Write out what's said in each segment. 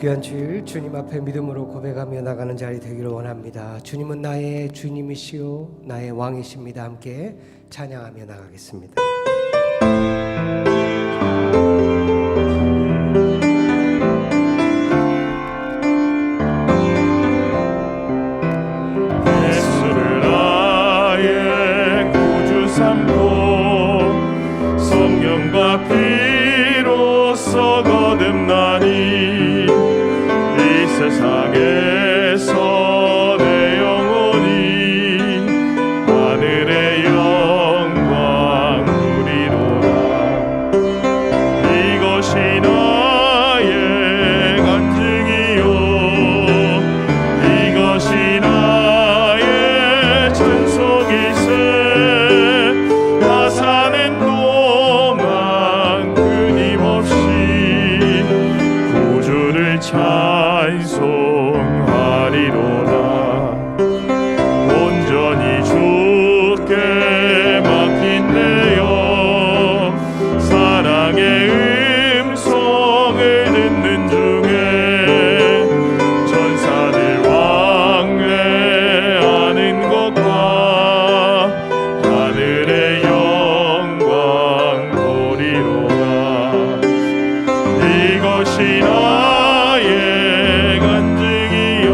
귀한 주일 주님 앞에 믿음으로 고백하며 나가는 자리 되기를 원합니다. 주님은 나의 주님이시요 나의 왕이십니다. 함께 찬양하며 나가겠습니다. 예수를 나의 구주 삼고 성령과 피로써 거듭나니 이 세상에서 내 영혼이 하늘의 영광 누리로다. 이것이 나의 간증이요 이것이 나의 찬송일세. 나 사는 동안 끊임없이 구주를 찬송하리로다. 온전히 주께 맡긴 내 영 사랑의 음성을 듣는 중에 천사들 왕래하는 것과 하늘의 영광 보리로다. 이것이 나의 간증이요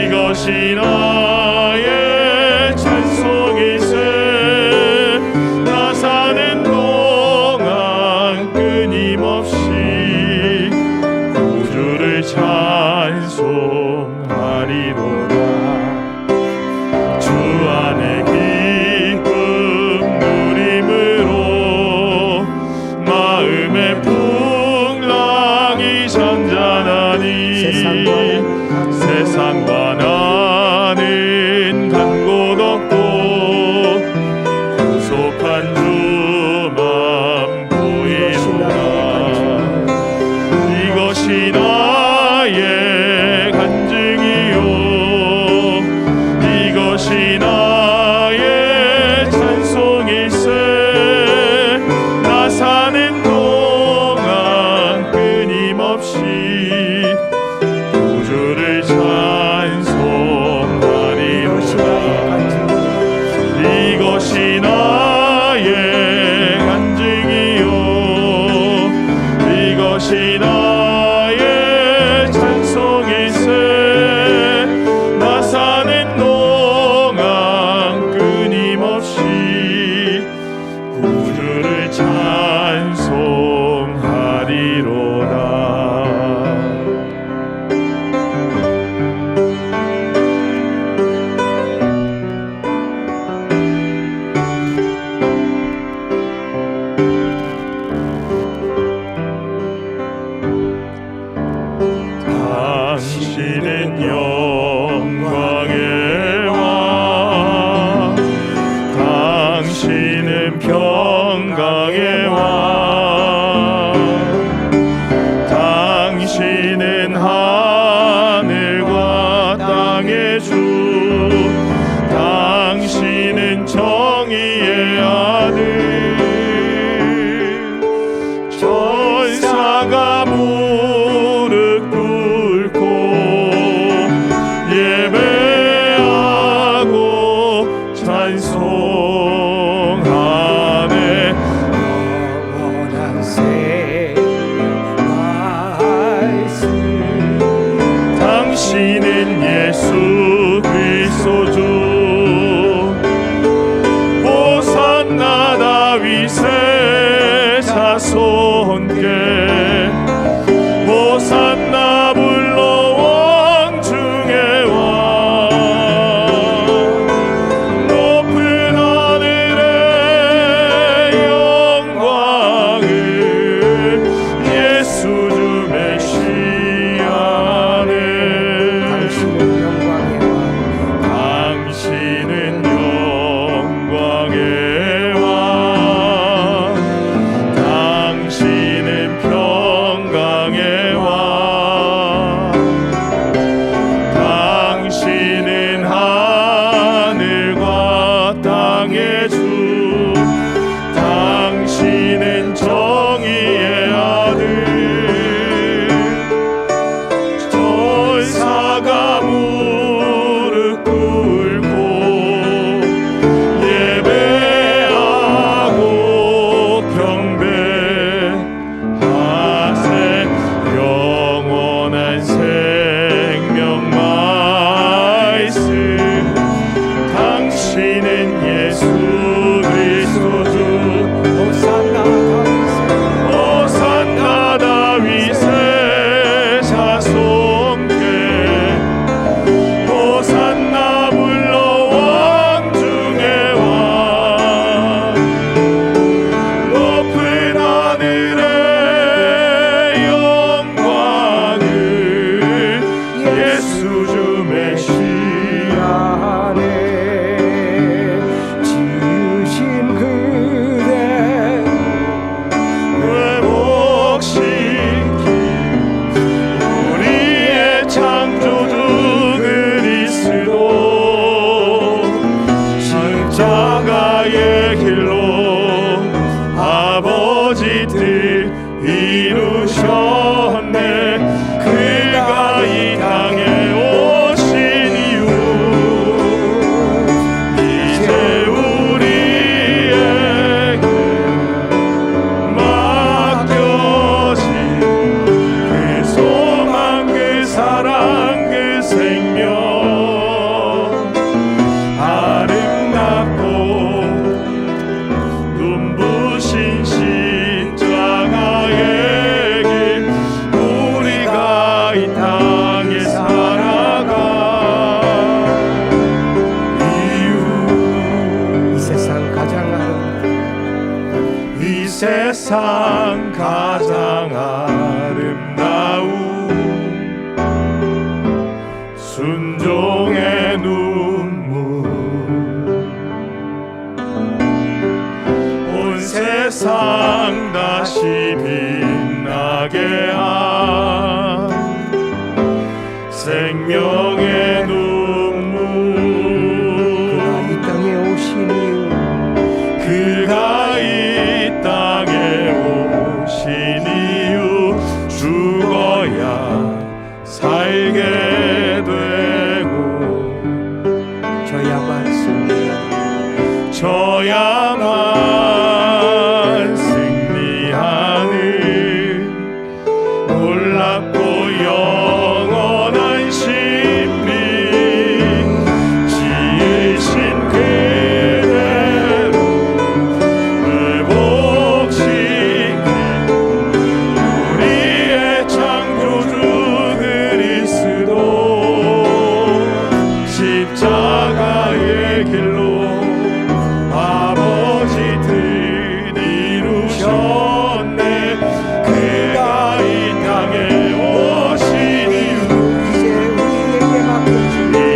이것이 나의 찬송일세. 나 사는 동안 끊임없이 구주를 찬송하리로다. 주 안에 기쁨 누림으로 마음의 풍랑이 잔잔하니 세상과 나는 간 곳 없고 구속한 주만 보이노라. 이것이 나의 간증이요 이것이 나의 찬송일세. 나 사는 동안 끊임없이 구주를 찬송하리로다. 이것이 나의 간증이요 이것이 나의 찬송일세. 나 사는 동안 끊임없이 구주를 찬송하리로다. 당신은 영광의 왕 당신은 평강의 왕 당신은 하늘과 땅의 주 당신은 정의의 아들 천사가 무릎 꿇고 예배하고 찬송하네. 영원한 생명 말씀 당신은 예수 그리스도 주 호산나 다윗의 자손께 호산나 불러 왕 중의 왕 높은 하늘의 영광을 예수 주 메시아네. 당신은 영광의 왕 세상 가장 아름다운 순종의 눈물 온 세상 다시 빛나게 한 생명의 눈물 그가 이 땅에 오신 이유 그가 이 땅에 오신 이유 죽어야 살게 되고 저야만 승리하는 놀랍고 영원한 신비 지으신 그대로 회복시킨 우리의 창조주 그리스도 십자가의 길로 아버지 뜻 이루셨네. 그가 이 땅에 오신 이유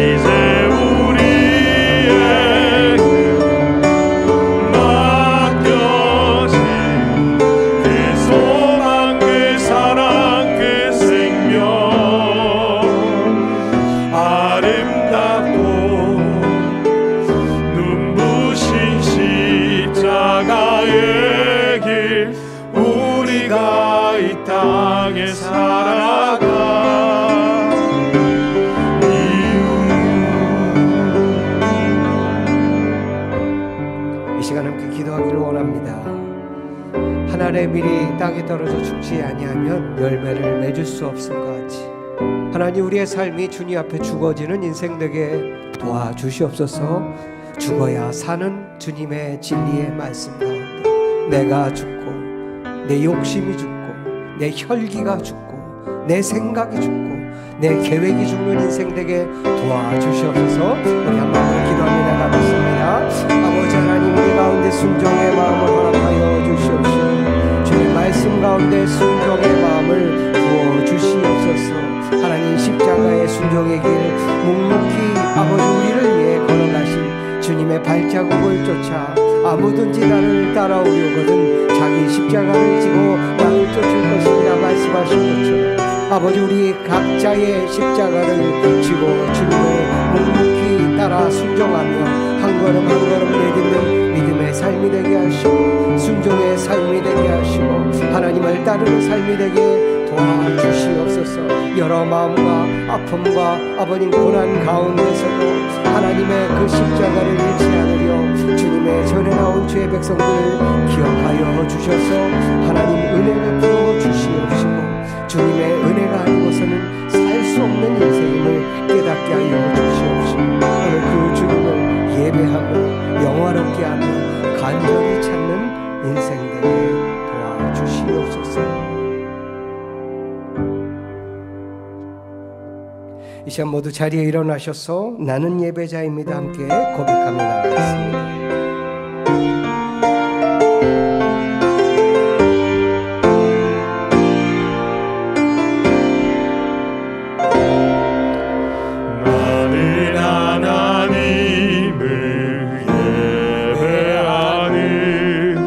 이제 우리에게 맡겨진 그 소망 그 사랑 그 생명 아름답고 눈부신 십자가의 길 우리가 이 땅에 살아가 이 시간 함께 기도하기를 원합니다. 한 알의 밀이 땅에 떨어져 죽지 아니하면 열매를 맺을 수 없을 것 같이 하나님 우리의 삶이 주님 앞에 죽어지는 인생 되게 도와주시옵소서. 죽어야 사는 주님의 진리의 말씀 가운데 내가 죽고 내 욕심이 죽고 내 혈기가 죽고 내 생각이 죽고 내 계획이 죽는 인생 되게 도와주시옵소서. 우리 한 마음으로 기도하며 나가겠습니다. 아버지 하나님 우리 가운데 순종의 마음을 허락하여 주시옵시오. 주의 말씀 가운데 순종의 마음을 부어주시옵소서. 하나님 십자가의 순종의 길 묵묵히 아버지 우리를 위해 걸어가신 주님의 발자국을 쫓아 아무든지 나를 따라오려거든 자기 십자가를 지고 나를 쫓을 것이라 말씀하신 것처럼 아버지 우리 각자의 십자가를 지고 주님을 묵묵히 따라 순종하며 한 걸음 한 걸음 내딛는 믿음의 삶이 되게 하시고 순종의 삶이 되게 하시고 하나님을 따르는 삶이 되게 도와주시옵소서. 여러 마음과 아픔과 아버님 고난 가운데서도 하나님의 그 십자가를 잃지 않으려 주님의 전에 나온 주의 백성들을 기억하여 주셔서 하나님 은혜 베풀어 주시옵시고 주님의 은혜가 아니고서는 살 수 없는 인생임을 깨닫게 하여 주시옵시고 오늘 그 주님을 예배하고 영화롭게 하며 간절히 찾는 인생 되게 도와주시옵소서. 이 시간 모두 자리에 일어나셔서 나는 예배자입니다 함께 고백하며 나가겠습니다. 나는 하나님을 예배하는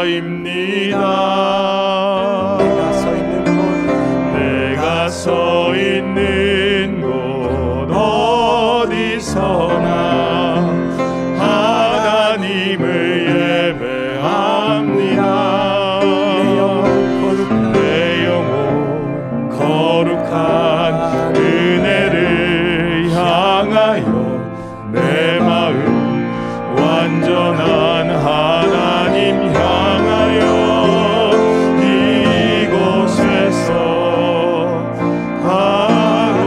예배자입니다. 내가 서 있는 곳 어디서나 하나님을 예배합니다. 내 영혼 거룩한 은혜를 향하여 내 마음 완전한 하나님 향하여 이곳에서 하루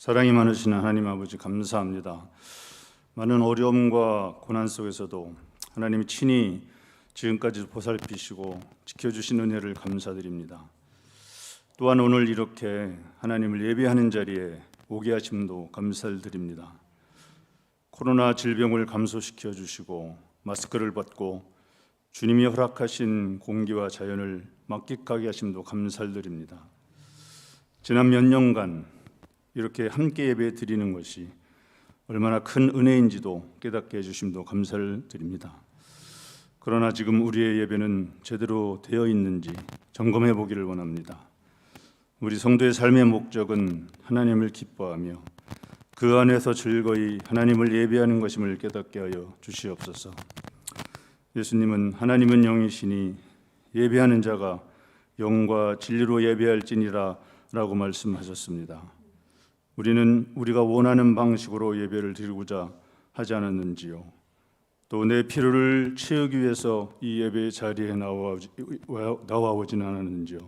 사랑이 많으신 하나님 아버지 감사합니다. 많은 어려움과 고난 속에서도 하나님이 친히 지금까지 보살피시고 지켜주신 은혜를 감사드립니다. 또한 오늘 이렇게 하나님을 예배하는 자리에 오게 하심도 감사를 드립니다. 코로나 질병을 감소시켜 주시고 마스크를 벗고 주님이 허락하신 공기와 자연을 만끽하게 하심도 감사를 드립니다. 지난 몇 년간 이렇게 함께 예배 드리는 것이 얼마나 큰 은혜인지도 깨닫게 해주심도 감사를 드립니다. 그러나 지금 우리의 예배는 제대로 되어 있는지 점검해 보기를 원합니다. 우리 성도의 삶의 목적은 하나님을 기뻐하며 그 안에서 즐거이 하나님을 예배하는 것임을 깨닫게 하여 주시옵소서. 예수님은 하나님은 영이시니 예배하는 자가 영과 진리로 예배할지니라 라고 말씀하셨습니다. 우리는 우리가 원하는 방식으로 예배를 드리고자 하지 않았는지요? 또 내 필요를 채우기 위해서 이 예배의 자리에 나와오지는 않았는지요?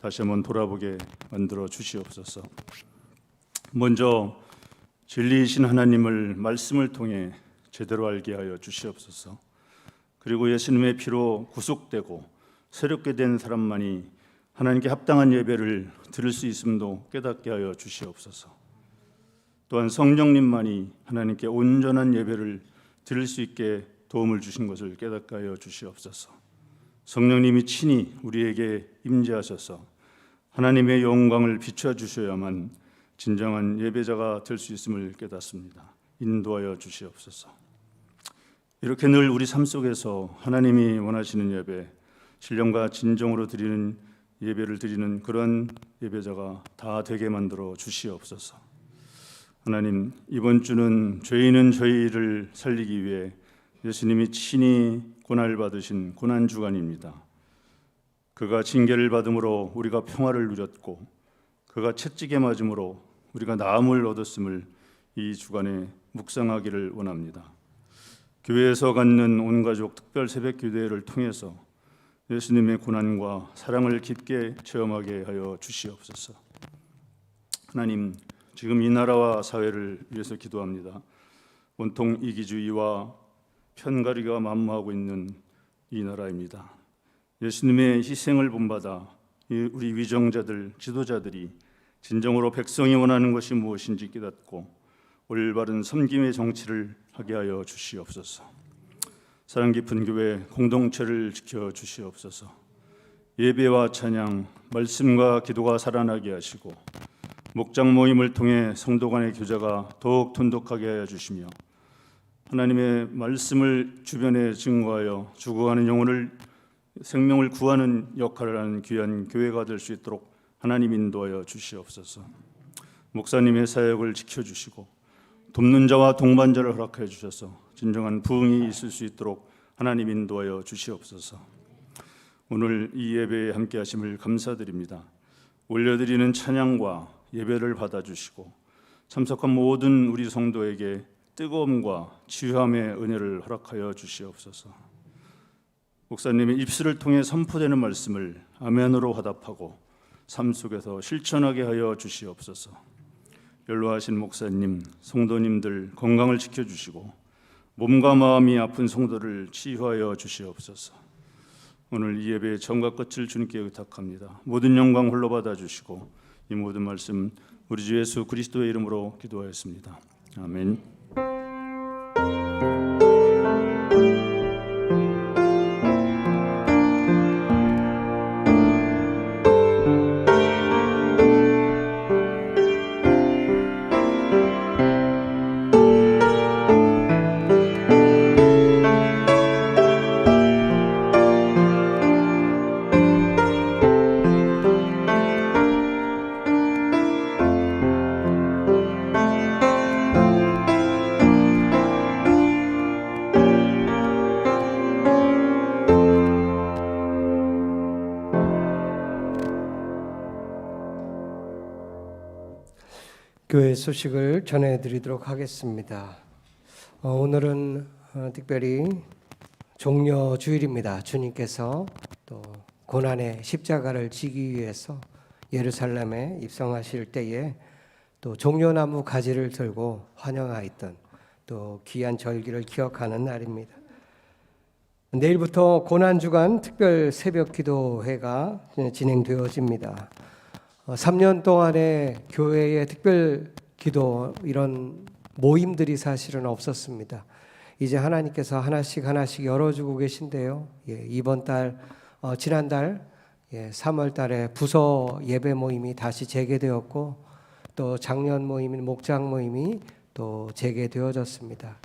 다시 한번 돌아보게 만들어 주시옵소서. 먼저 진리이신 하나님을 말씀을 통해 제대로 알게 하여 주시옵소서. 그리고 예수님의 피로 구속되고 새롭게 된 사람만이 하나님께 합당한 예배를 드릴 수 있음도 깨닫게 하여 주시옵소서. 또한 성령님만이 하나님께 온전한 예배를 드릴 수 있게 도움을 주신 것을 깨닫게 하여 주시옵소서. 성령님이 친히 우리에게 임재하셔서 하나님의 영광을 비춰 주셔야만 진정한 예배자가 될 수 있음을 깨닫습니다. 인도하여 주시옵소서. 이렇게 늘 우리 삶 속에서 하나님이 원하시는 예배, 신령과 진정으로 드리는 예배를 드리는 그런 예배자가 다 되게 만들어 주시옵소서. 하나님, 이번 주는 죄인은 저희를 살리기 위해 예수님이 친히 고난을 받으신 고난 주간입니다. 그가 징계를 받음으로 우리가 평화를 누렸고 그가 채찍에 맞음으로 우리가 나음을 얻었음을 이 주간에 묵상하기를 원합니다. 교회에서 갖는 온가족 특별 새벽 기도회를 통해서 예수님의 고난과 사랑을 깊게 체험하게 하여 주시옵소서. 하나님, 지금 이 나라와 사회를 위해서 기도합니다. 온통 이기주의와 편가르기가 만무하고 있는 이 나라입니다. 예수님의 희생을 본받아 우리 위정자들, 지도자들이 진정으로 백성이 원하는 것이 무엇인지 깨닫고 올바른 섬김의 정치를 하게 하여 주시옵소서. 사랑 깊은 교회 공동체를 지켜 주시옵소서. 예배와 찬양, 말씀과 기도가 살아나게 하시고 목장 모임을 통해 성도 간의 교제가 더욱 돈독하게 하여 주시며 하나님의 말씀을 주변에 증거하여 죽어가는 영혼을 생명을 구하는 역할을 하는 귀한 교회가 될 수 있도록 하나님 인도하여 주시옵소서. 목사님의 사역을 지켜주시고 돕는 자와 동반자를 허락해 주셔서 진정한 부흥이 있을 수 있도록 하나님 인도하여 주시옵소서. 오늘 이 예배에 함께 하심을 감사드립니다. 올려드리는 찬양과 예배를 받아주시고 참석한 모든 우리 성도에게 뜨거움과 치유함의 은혜를 허락하여 주시옵소서. 목사님의 입술을 통해 선포되는 말씀을 아멘으로 화답하고 삶 속에서 실천하게 하여 주시옵소서. 연로하신 목사님, 성도님들 건강을 지켜주시고 몸과 마음이 아픈 성도를 치유하여 주시옵소서. 오늘 이 예배의 처음과 끝을 주님께 의탁합니다. 모든 영광 홀로 받아주시고 이 모든 말씀 우리 주 예수 그리스도의 이름으로 기도하였습니다. 아멘. 교회 소식을 전해드리도록 하겠습니다. 오늘은 특별히 종려 주일입니다. 주님께서 또 고난의 십자가를 지기 위해서 예루살렘에 입성하실 때에 또 종려나무 가지를 들고 환영하였던 또 귀한 절기를 기억하는 날입니다. 내일부터 고난주간 특별 새벽 기도회가 진행되어집니다. 3년 동안의 교회의 특별 기도 이런 모임들이 사실은 없었습니다. 이제 하나님께서 하나씩 열어주고 계신데요. 이번 달, 지난달 3월 달에 부서 예배 모임이 다시 재개되었고 또 작년 모임인 목장 모임이 또 재개되어졌습니다.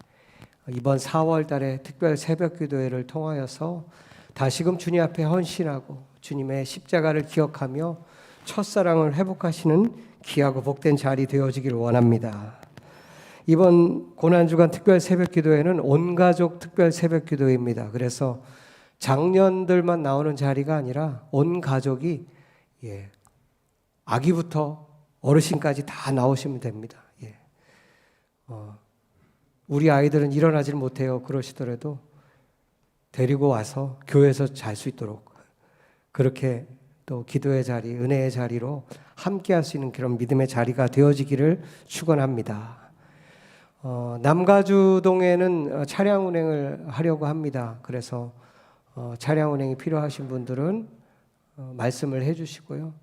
이번 4월 달에 특별 새벽 기도회를 통하여서 다시금 주님 앞에 헌신하고 주님의 십자가를 기억하며 첫사랑을 회복하시는 귀하고 복된 자리 되어지기를 원합니다. 이번 고난주간 특별 새벽 기도회는 온가족 특별 새벽 기도회입니다. 그래서 장년들만 나오는 자리가 아니라 온 가족이 아기부터 어르신까지 다 나오시면 됩니다. 우리 아이들은 일어나질 못해요. 그러시더라도 데리고 와서 교회에서 잘 수 있도록 그렇게 또 기도의 자리, 은혜의 자리로 함께할 수 있는 그런 믿음의 자리가 되어지기를 축원합니다. 남가주동에는 차량 운행을 하려고 합니다. 그래서 차량 운행이 필요하신 분들은 말씀을 해주시고요.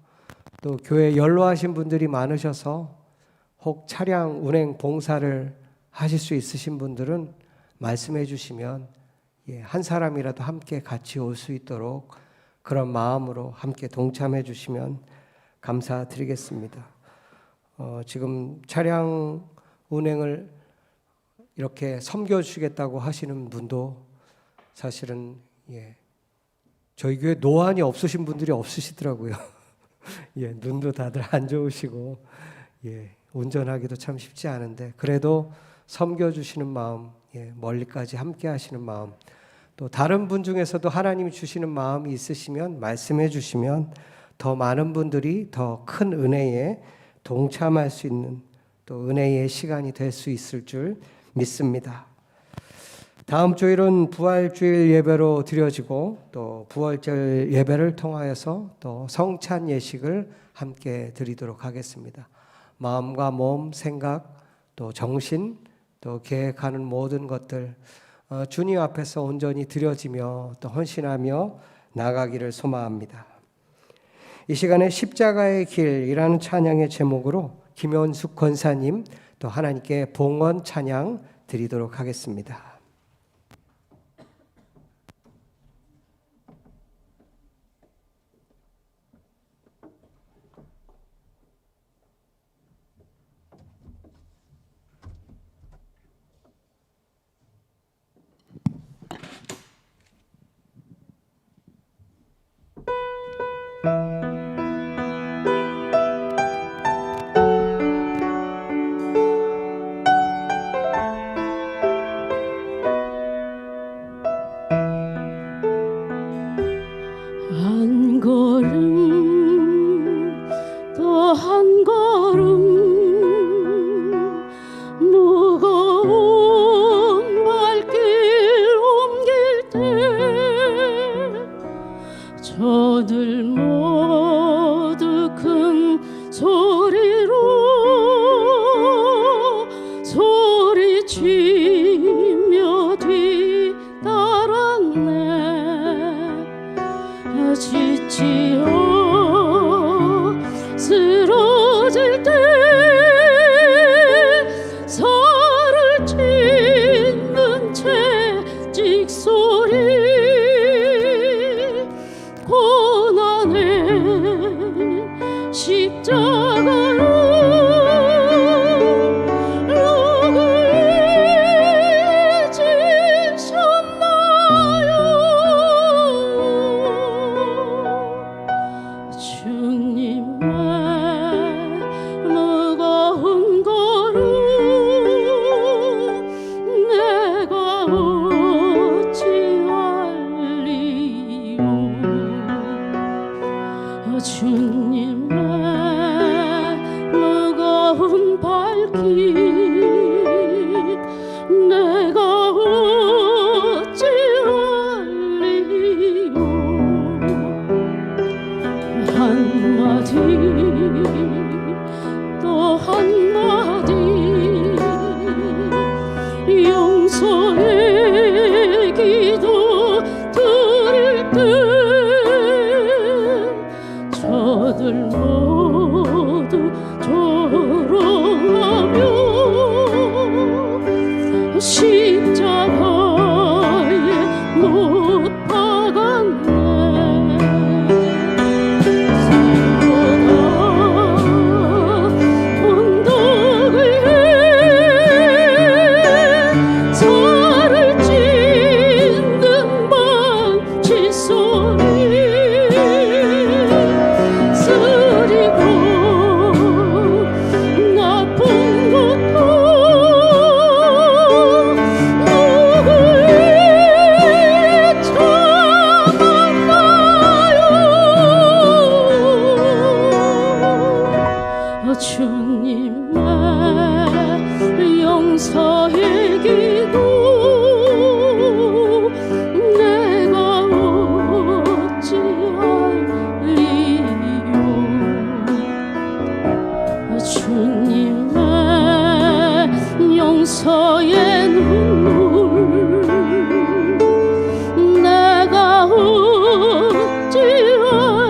또 교회 연로하신 분들이 많으셔서 혹 차량 운행 봉사를 하실 수 있으신 분들은 말씀해 주시면 한 사람이라도 함께 같이 올 수 있도록 그런 마음으로 함께 동참해 주시면 감사드리겠습니다. 지금 차량 운행을 이렇게 섬겨주시겠다고 하시는 분도 사실은 저희 교회 노안이 없으신 분들이 없으시더라고요. 눈도 다들 안 좋으시고 운전하기도 참 쉽지 않은데 그래도 섬겨주시는 마음, 멀리까지 함께 하시는 마음, 또 다른 분 중에서도 하나님이 주시는 마음이 있으시면 말씀해 주시면 더 많은 분들이 더 큰 은혜에 동참할 수 있는 또 은혜의 시간이 될 수 있을 줄 믿습니다. 다음 주일은 부활주일 예배로 드려지고 또 부활절 예배를 통하여서 또 성찬 예식을 함께 드리도록 하겠습니다. 마음과 몸, 생각, 또 정신, 또 계획하는 모든 것들 주님 앞에서 온전히 드려지며 또 헌신하며 나가기를 소망합니다. 이 시간에 십자가의 길이라는 찬양의 제목으로 김현숙 권사님 또 하나님께 봉헌 찬양 드리도록 하겠습니다. 한 걸음 또 한 걸음 무거운 발길 옮길 때 저들 모두 큰 소리로 소리치며 뒤따랐네. 지치어 쓰러질 때 살을 찢는 채찍 소리 고난의 십자가로 주님의 무거운 발길 내가 어찌 알리요. 한마디 또 한마디 용서의 기도 드릴 때 저들 모두 조롱하며 십자가에 못 박았네. 주님의 용서의 기도 내가 어찌 알리요. 주님의 용서의 눈물 내가 어찌 알리요.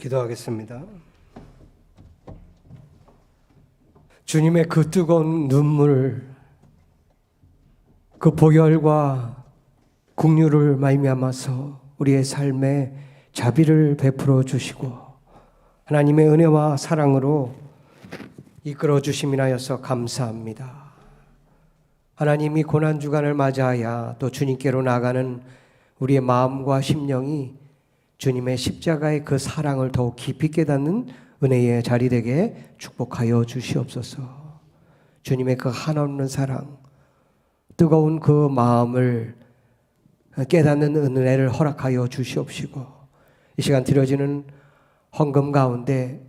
기도하겠습니다. 주님의 그 뜨거운 눈물, 그 보혈과 긍휼을 말미암아서 우리의 삶에 자비를 베풀어 주시고 하나님의 은혜와 사랑으로 이끌어 주심이나여서 감사합니다. 하나님이 고난주간을 맞이하여 또 주님께로 나가는 우리의 마음과 심령이 주님의 십자가의 그 사랑을 더욱 깊이 깨닫는 은혜의 자리 되게 축복하여 주시옵소서. 주님의 그 한없는 사랑, 뜨거운 그 마음을 깨닫는 은혜를 허락하여 주시옵시고 이 시간 드려지는 헌금 가운데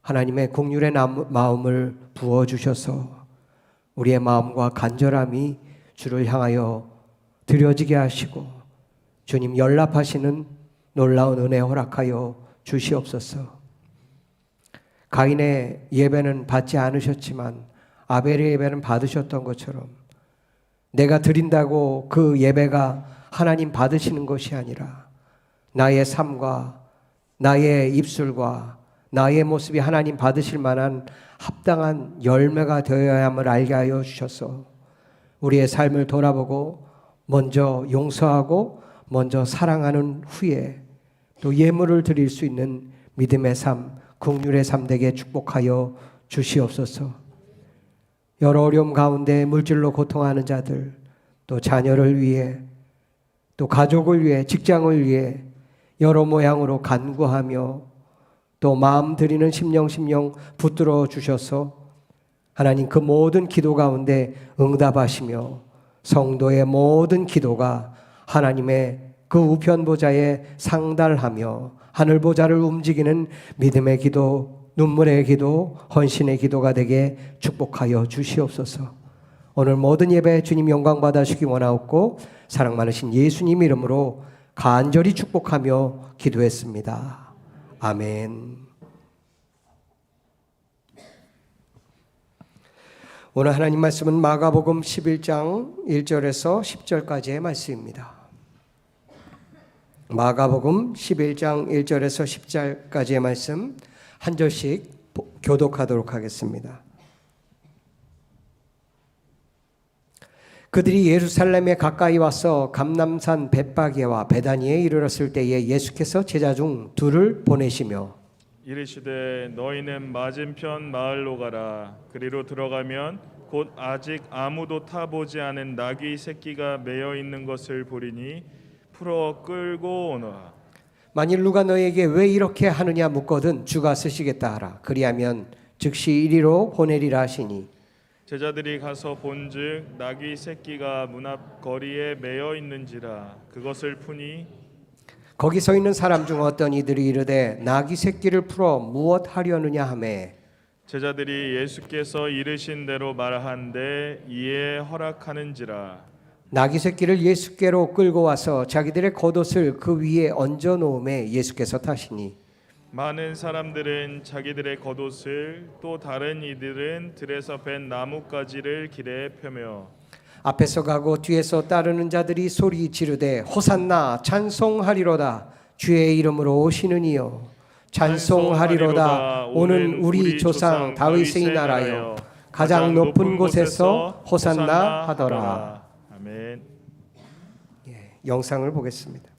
하나님의 긍휼의 마음을 부어주셔서 우리의 마음과 간절함이 주를 향하여 드려지게 하시고 주님 연락하시는 놀라운 은혜 허락하여 주시옵소서. 가인의 예배는 받지 않으셨지만 아벨의 예배는 받으셨던 것처럼 내가 드린다고 그 예배가 하나님 받으시는 것이 아니라 나의 삶과 나의 입술과 나의 모습이 하나님 받으실 만한 합당한 열매가 되어야 함을 알게 하여 주셔서 우리의 삶을 돌아보고 먼저 용서하고 먼저 사랑하는 후에 또 예물을 드릴 수 있는 믿음의 삶, 긍휼의 삶 되게 축복하여 주시옵소서. 여러 어려움 가운데 물질로 고통하는 자들, 또 자녀를 위해, 또 가족을 위해, 직장을 위해 여러 모양으로 간구하며 또 마음 드리는 심령 붙들어 주셔서 하나님 그 모든 기도 가운데 응답하시며 성도의 모든 기도가 하나님의 그 우편 보좌에 상달하며 하늘 보좌를 움직이는 믿음의 기도, 눈물의 기도, 헌신의 기도가 되게 축복하여 주시옵소서. 오늘 모든 예배 주님 영광 받아주시기 원하옵고 사랑 많으신 예수님 이름으로 간절히 축복하며 기도했습니다. 아멘. 오늘 하나님 말씀은 마가복음 11장 1절에서 10절까지의 말씀입니다. 마가복음 11장 1절에서 10절까지의 말씀 한 절씩 교독하도록 하겠습니다. 그들이 예루살렘에 가까이 와서 감람산 벳바게와 베다니에 이르렀을 때에 예수께서 제자 중 둘을 보내시며 이르시되 너희는 맞은편 마을로 가라. 그리로 들어가면 곧 아직 아무도 타보지 않은 나귀 새끼가 매여 있는 것을 보리니 풀어 끌고 오너라. 만일 누가 너에게 왜 이렇게 하느냐 묻거든 주가 쓰시겠다 하라. 그리하면 즉시 이리로 보내리라 하시니 제자들이 가서 본즉 나귀 새끼가 문 앞 거리에 매여 있는지라. 그것을 푸니 거기 서 있는 사람 중 어떤 이들이 이르되 나귀 새끼를 풀어 무엇 하려느냐 하매 제자들이 예수께서 이르신 대로 말한데 이에 허락하는지라. 나귀 새끼를 예수께로 끌고 와서 자기들의 겉옷을 그 위에 얹어 놓음에 예수께서 타시니 많은 사람들은 자기들의 겉옷을 또 다른 이들은 들에서 벤 나뭇가지를 길에 펴며 앞에서 가고 뒤에서 따르는 자들이 소리 지르되 호산나 찬송하리로다 주의 이름으로 오시는 이여 찬송하리로다 오는 우리 조상 다윗의 나라여 가장 높은 곳에서 호산나 하더라. 아멘. 영상을 보겠습니다.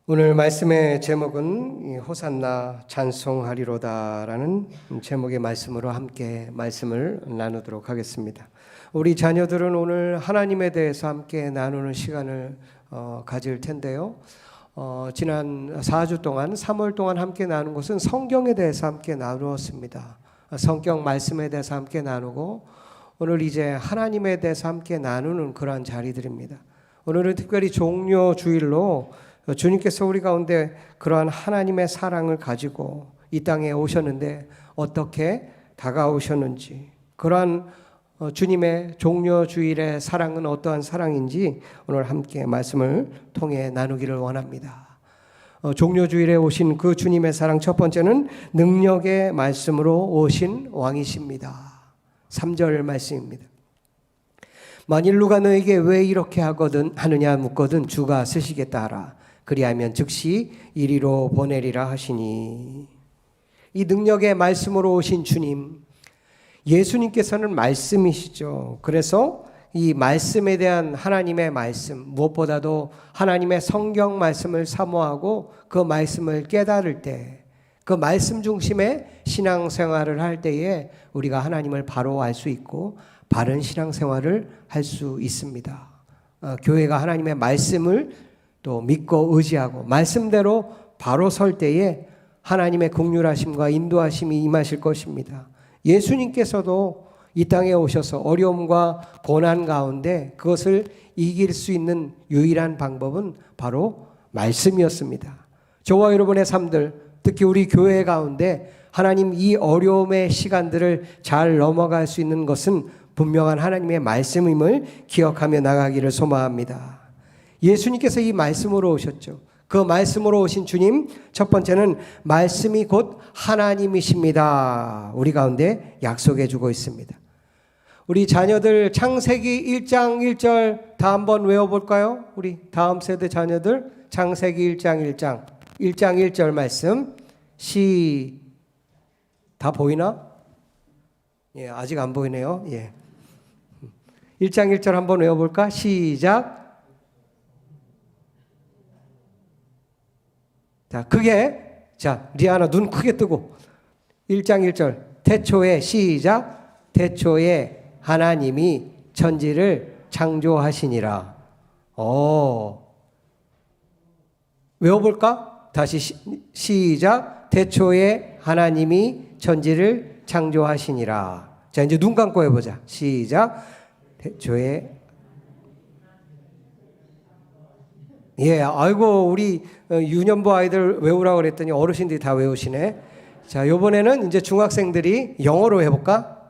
오늘 말씀의 제목은 이 호산나 찬송하리로다라는 제목의 말씀으로 함께 말씀을 나누도록 하겠습니다. 우리 자녀들은 오늘 하나님에 대해서 함께 나누는 시간을 가질 텐데요. 지난 4주 동안 3월 동안 함께 나눈 것은 성경에 대해서 함께 나누었습니다. 성경 말씀에 대해서 함께 나누고 오늘 이제 하나님에 대해서 함께 나누는 그러한 자리들입니다. 오늘은 특별히 종료 주일로 주님께서 우리 가운데 그러한 하나님의 사랑을 가지고 이 땅에 오셨는데 어떻게 다가오셨는지, 그러한 주님의 종료 주일의 사랑은 어떠한 사랑인지 오늘 함께 말씀을 통해 나누기를 원합니다. 종료 주일에 오신 그 주님의 사랑, 첫 번째는 능력의 말씀으로 오신 왕이십니다. 3절 말씀입니다. 만일 누가 너에게 왜 이렇게 하느냐 묻거든 주가 쓰시겠다 하라. 그리하면 즉시 이리로 보내리라 하시니. 이 능력의 말씀으로 오신 주님, 예수님께서는 말씀이시죠. 그래서 이 말씀에 대한 하나님의 말씀, 무엇보다도 하나님의 성경 말씀을 사모하고 그 말씀을 깨달을 때, 그 말씀 중심의 신앙생활을 할 때에 우리가 하나님을 바로 알 수 있고 바른 신앙생활을 할 수 있습니다. 교회가 하나님의 말씀을 또 믿고 의지하고 말씀대로 바로 설 때에 하나님의 긍휼하심과 인도하심이 임하실 것입니다. 예수님께서도 이 땅에 오셔서 어려움과 고난 가운데 그것을 이길 수 있는 유일한 방법은 바로 말씀이었습니다. 저와 여러분의 삶들, 특히 우리 교회 가운데 하나님 이 어려움의 시간들을 잘 넘어갈 수 있는 것은 분명한 하나님의 말씀임을 기억하며 나가기를 소망합니다. 예수님께서 이 말씀으로 오셨죠. 그 말씀으로 오신 주님, 첫 번째는 말씀이 곧 하나님이십니다. 우리 가운데 약속해 주고 있습니다. 우리 자녀들 창세기 1장 1절 다 한번 외워볼까요? 우리 다음 세대 자녀들 창세기 1장 1절 말씀 다 보이나? 예, 아직 안 보이네요. 예. 1장 1절 한번 외워볼까? 시작. 자, 리아나 눈 크게 뜨고 1장 1절 태초에 시작. 태초에 하나님이 천지를 창조하시니라. 외워볼까? 다시 시작. 태초에 하나님이 천지를 창조하시니라. 자, 이제 눈 감고 해보자. 시작. 태초에. 예, 아이고 우리 유년부 아이들 외우라고 그랬더니 어르신들이 다 외우시네. 자, 요번에는 이제 중학생들이 영어로 해볼까?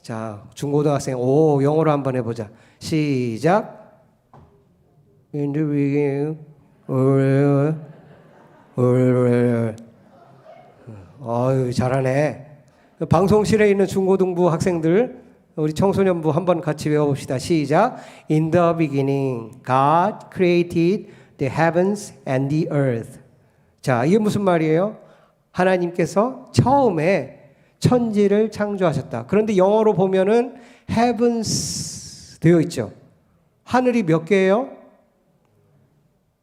자, 중고등학생 영어로 한번 해보자. 시작. In the beginning, 잘하네. 방송실에 있는 중고등부 학생들, 우리 청소년부 한번 같이 외워봅시다. 시작. In the beginning, God created the heavens and the earth. 자, 이게 무슨 말이에요? 하나님께서 처음에 천지를 창조하셨다. 그런데 영어로 보면은 heavens 되어 있죠. 하늘이 몇 개예요?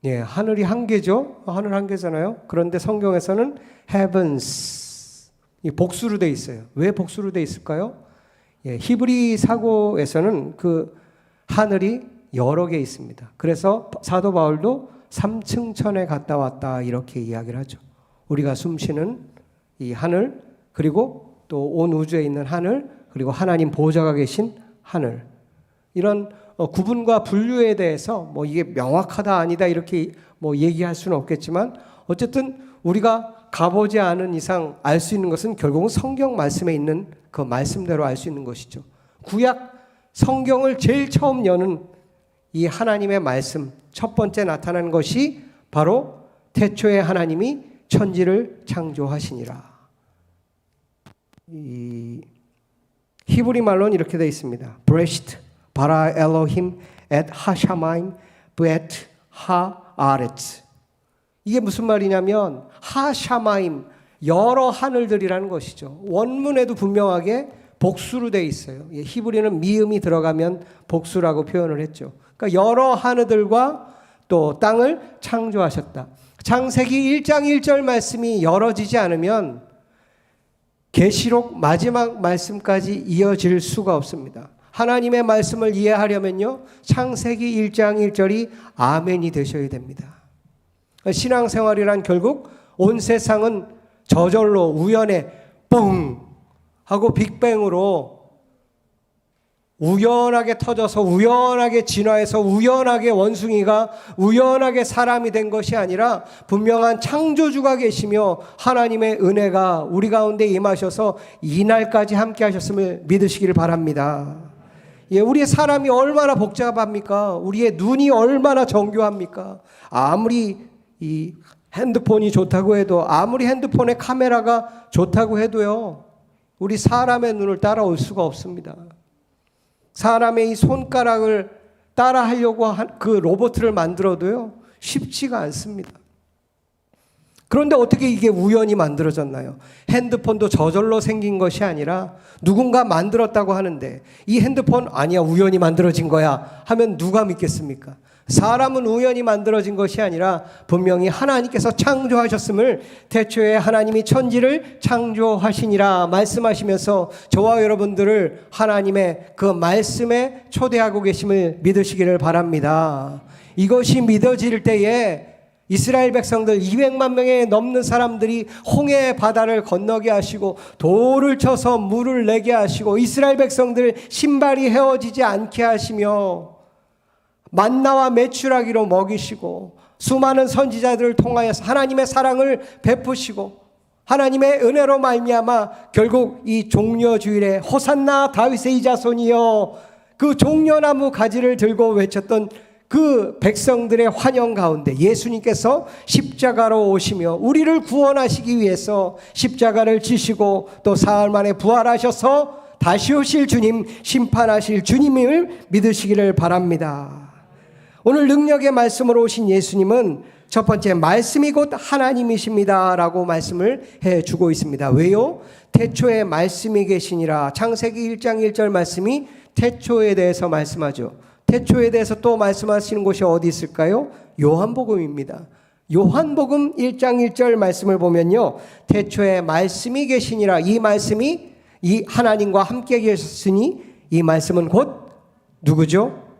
예, 하늘이 한 개죠. 하늘 한 개잖아요. 그런데 성경에서는 heavens 이 복수로 되어 있어요. 왜 복수로 되어 있을까요? 예, 히브리 사고에서는 그 하늘이 여러 개 있습니다. 그래서 사도 바울도 3층 천에 갔다 왔다 이렇게 이야기를 하죠. 우리가 숨쉬는 이 하늘, 그리고 또 온 우주에 있는 하늘, 그리고 하나님 보좌가 계신 하늘, 이런 구분과 분류에 대해서 뭐 이게 명확하다 아니다 이렇게 뭐 얘기할 수는 없겠지만 어쨌든 우리가 가보지 않은 이상 알 수 있는 것은 결국은 성경 말씀에 있는 그 말씀대로 알 수 있는 것이죠. 구약 성경을 제일 처음 여는 이 하나님의 말씀, 첫 번째 나타난 것이 바로 태초에 하나님이 천지를 창조하시니라. 이 히브리 말로는 이렇게 되어 있습니다. 브레시트 바라 엘로힘 엣 하샤마임 벳 하아레츠. 이게 무슨 말이냐면 하샤마임, 여러 하늘들이라는 것이죠. 원문에도 분명하게 복수로 되어 있어요. 히브리는 미음이 들어가면 복수라고 표현을 했죠. 그러니까 여러 하늘들과 또 땅을 창조하셨다. 창세기 1장 1절 말씀이 열어지지 않으면 계시록 마지막 말씀까지 이어질 수가 없습니다. 하나님의 말씀을 이해하려면요, 창세기 1장 1절이 아멘이 되셔야 됩니다. 신앙생활이란 결국 온 세상은 저절로 우연에 뻥 하고 빅뱅으로 우연하게 터져서 우연하게 진화해서 우연하게 원숭이가 우연하게 사람이 된 것이 아니라 분명한 창조주가 계시며 하나님의 은혜가 우리 가운데 임하셔서 이날까지 함께 하셨음을 믿으시기를 바랍니다. 예, 우리의 사람이 얼마나 복잡합니까? 우리의 눈이 얼마나 정교합니까? 아무리 이 핸드폰이 좋다고 해도, 아무리 핸드폰의 카메라가 좋다고 해도요, 우리 사람의 눈을 따라올 수가 없습니다. 사람의 이 손가락을 따라하려고 그 로봇을 만들어도요, 쉽지가 않습니다. 그런데 어떻게 이게 우연히 만들어졌나요? 핸드폰도 저절로 생긴 것이 아니라 누군가 만들었다고 하는데, 이 핸드폰 아니야, 우연히 만들어진 거야 하면 누가 믿겠습니까? 사람은 우연히 만들어진 것이 아니라 분명히 하나님께서 창조하셨음을, 태초에 하나님이 천지를 창조하시니라 말씀하시면서 저와 여러분들을 하나님의 그 말씀에 초대하고 계심을 믿으시기를 바랍니다. 이것이 믿어질 때에 이스라엘 백성들 200만 명에 넘는 사람들이 홍해 바다를 건너게 하시고 돌을 쳐서 물을 내게 하시고 이스라엘 백성들 신발이 헤어지지 않게 하시며 만나와 메추라기로 먹이시고 수많은 선지자들을 통하여서 하나님의 사랑을 베푸시고 하나님의 은혜로 말미암아 결국 이 종려주일에 호산나 다윗의 자손이여, 그 종려나무 가지를 들고 외쳤던 그 백성들의 환영 가운데 예수님께서 십자가로 오시며 우리를 구원하시기 위해서 십자가를 지시고 또 사흘 만에 부활하셔서 다시 오실 주님, 심판하실 주님을 믿으시기를 바랍니다. 오늘 능력의 말씀으로 오신 예수님은 첫 번째, 말씀이 곧 하나님이십니다 라고 말씀을 해주고 있습니다. 왜요? 태초에 말씀이 계시니라. 창세기 1장 1절 말씀이 태초에 대해서 말씀하죠. 태초에 대해서 또 말씀하시는 곳이 어디 있을까요? 요한복음입니다. 요한복음 1장 1절 말씀을 보면요, 태초에 말씀이 계시니라. 이 말씀이 이 하나님과 함께 계셨으니 이 말씀은 곧 누구죠?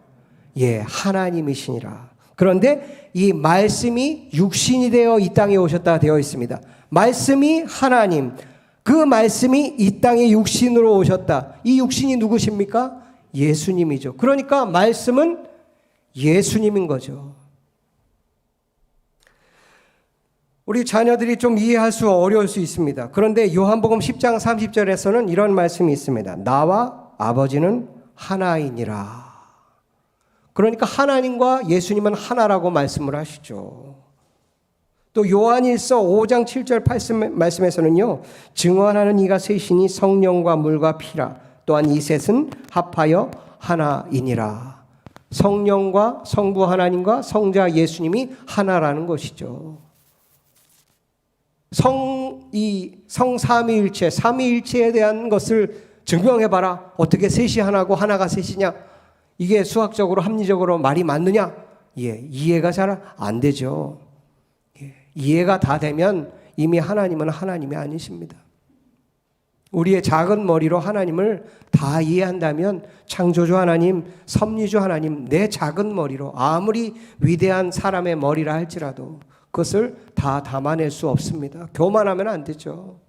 예, 하나님이시니라. 그런데 이 말씀이 육신이 되어 이 땅에 오셨다 되어 있습니다. 말씀이 하나님, 그 말씀이 이 땅에 육신으로 오셨다. 이 육신이 누구십니까? 예수님이죠. 그러니까 말씀은 예수님인 거죠. 우리 자녀들이 좀 이해할 수 어려울 수 있습니다. 그런데 요한복음 10장 30절에서는 이런 말씀이 있습니다. 나와 아버지는 하나이니라. 그러니까 하나님과 예수님은 하나라고 말씀을 하시죠. 또 요한일서 5장 7절 말씀에서는요, 증언하는 이가 셋이니 성령과 물과 피라. 또한 이 셋은 합하여 하나이니라. 성령과 성부 하나님과 성자 예수님이 하나라는 것이죠. 성삼위일체, 삼위일체에 대한 것을 증명해봐라. 어떻게 셋이 하나고 하나가 셋이냐? 이게 수학적으로 합리적으로 말이 맞느냐? 예, 이해가 잘 안 되죠. 예, 이해가 다 되면 이미 하나님은 하나님이 아니십니다. 우리의 작은 머리로 하나님을 다 이해한다면 창조주 하나님, 섭리주 하나님, 내 작은 머리로 아무리 위대한 사람의 머리라 할지라도 그것을 다 담아낼 수 없습니다. 교만하면 안 되죠.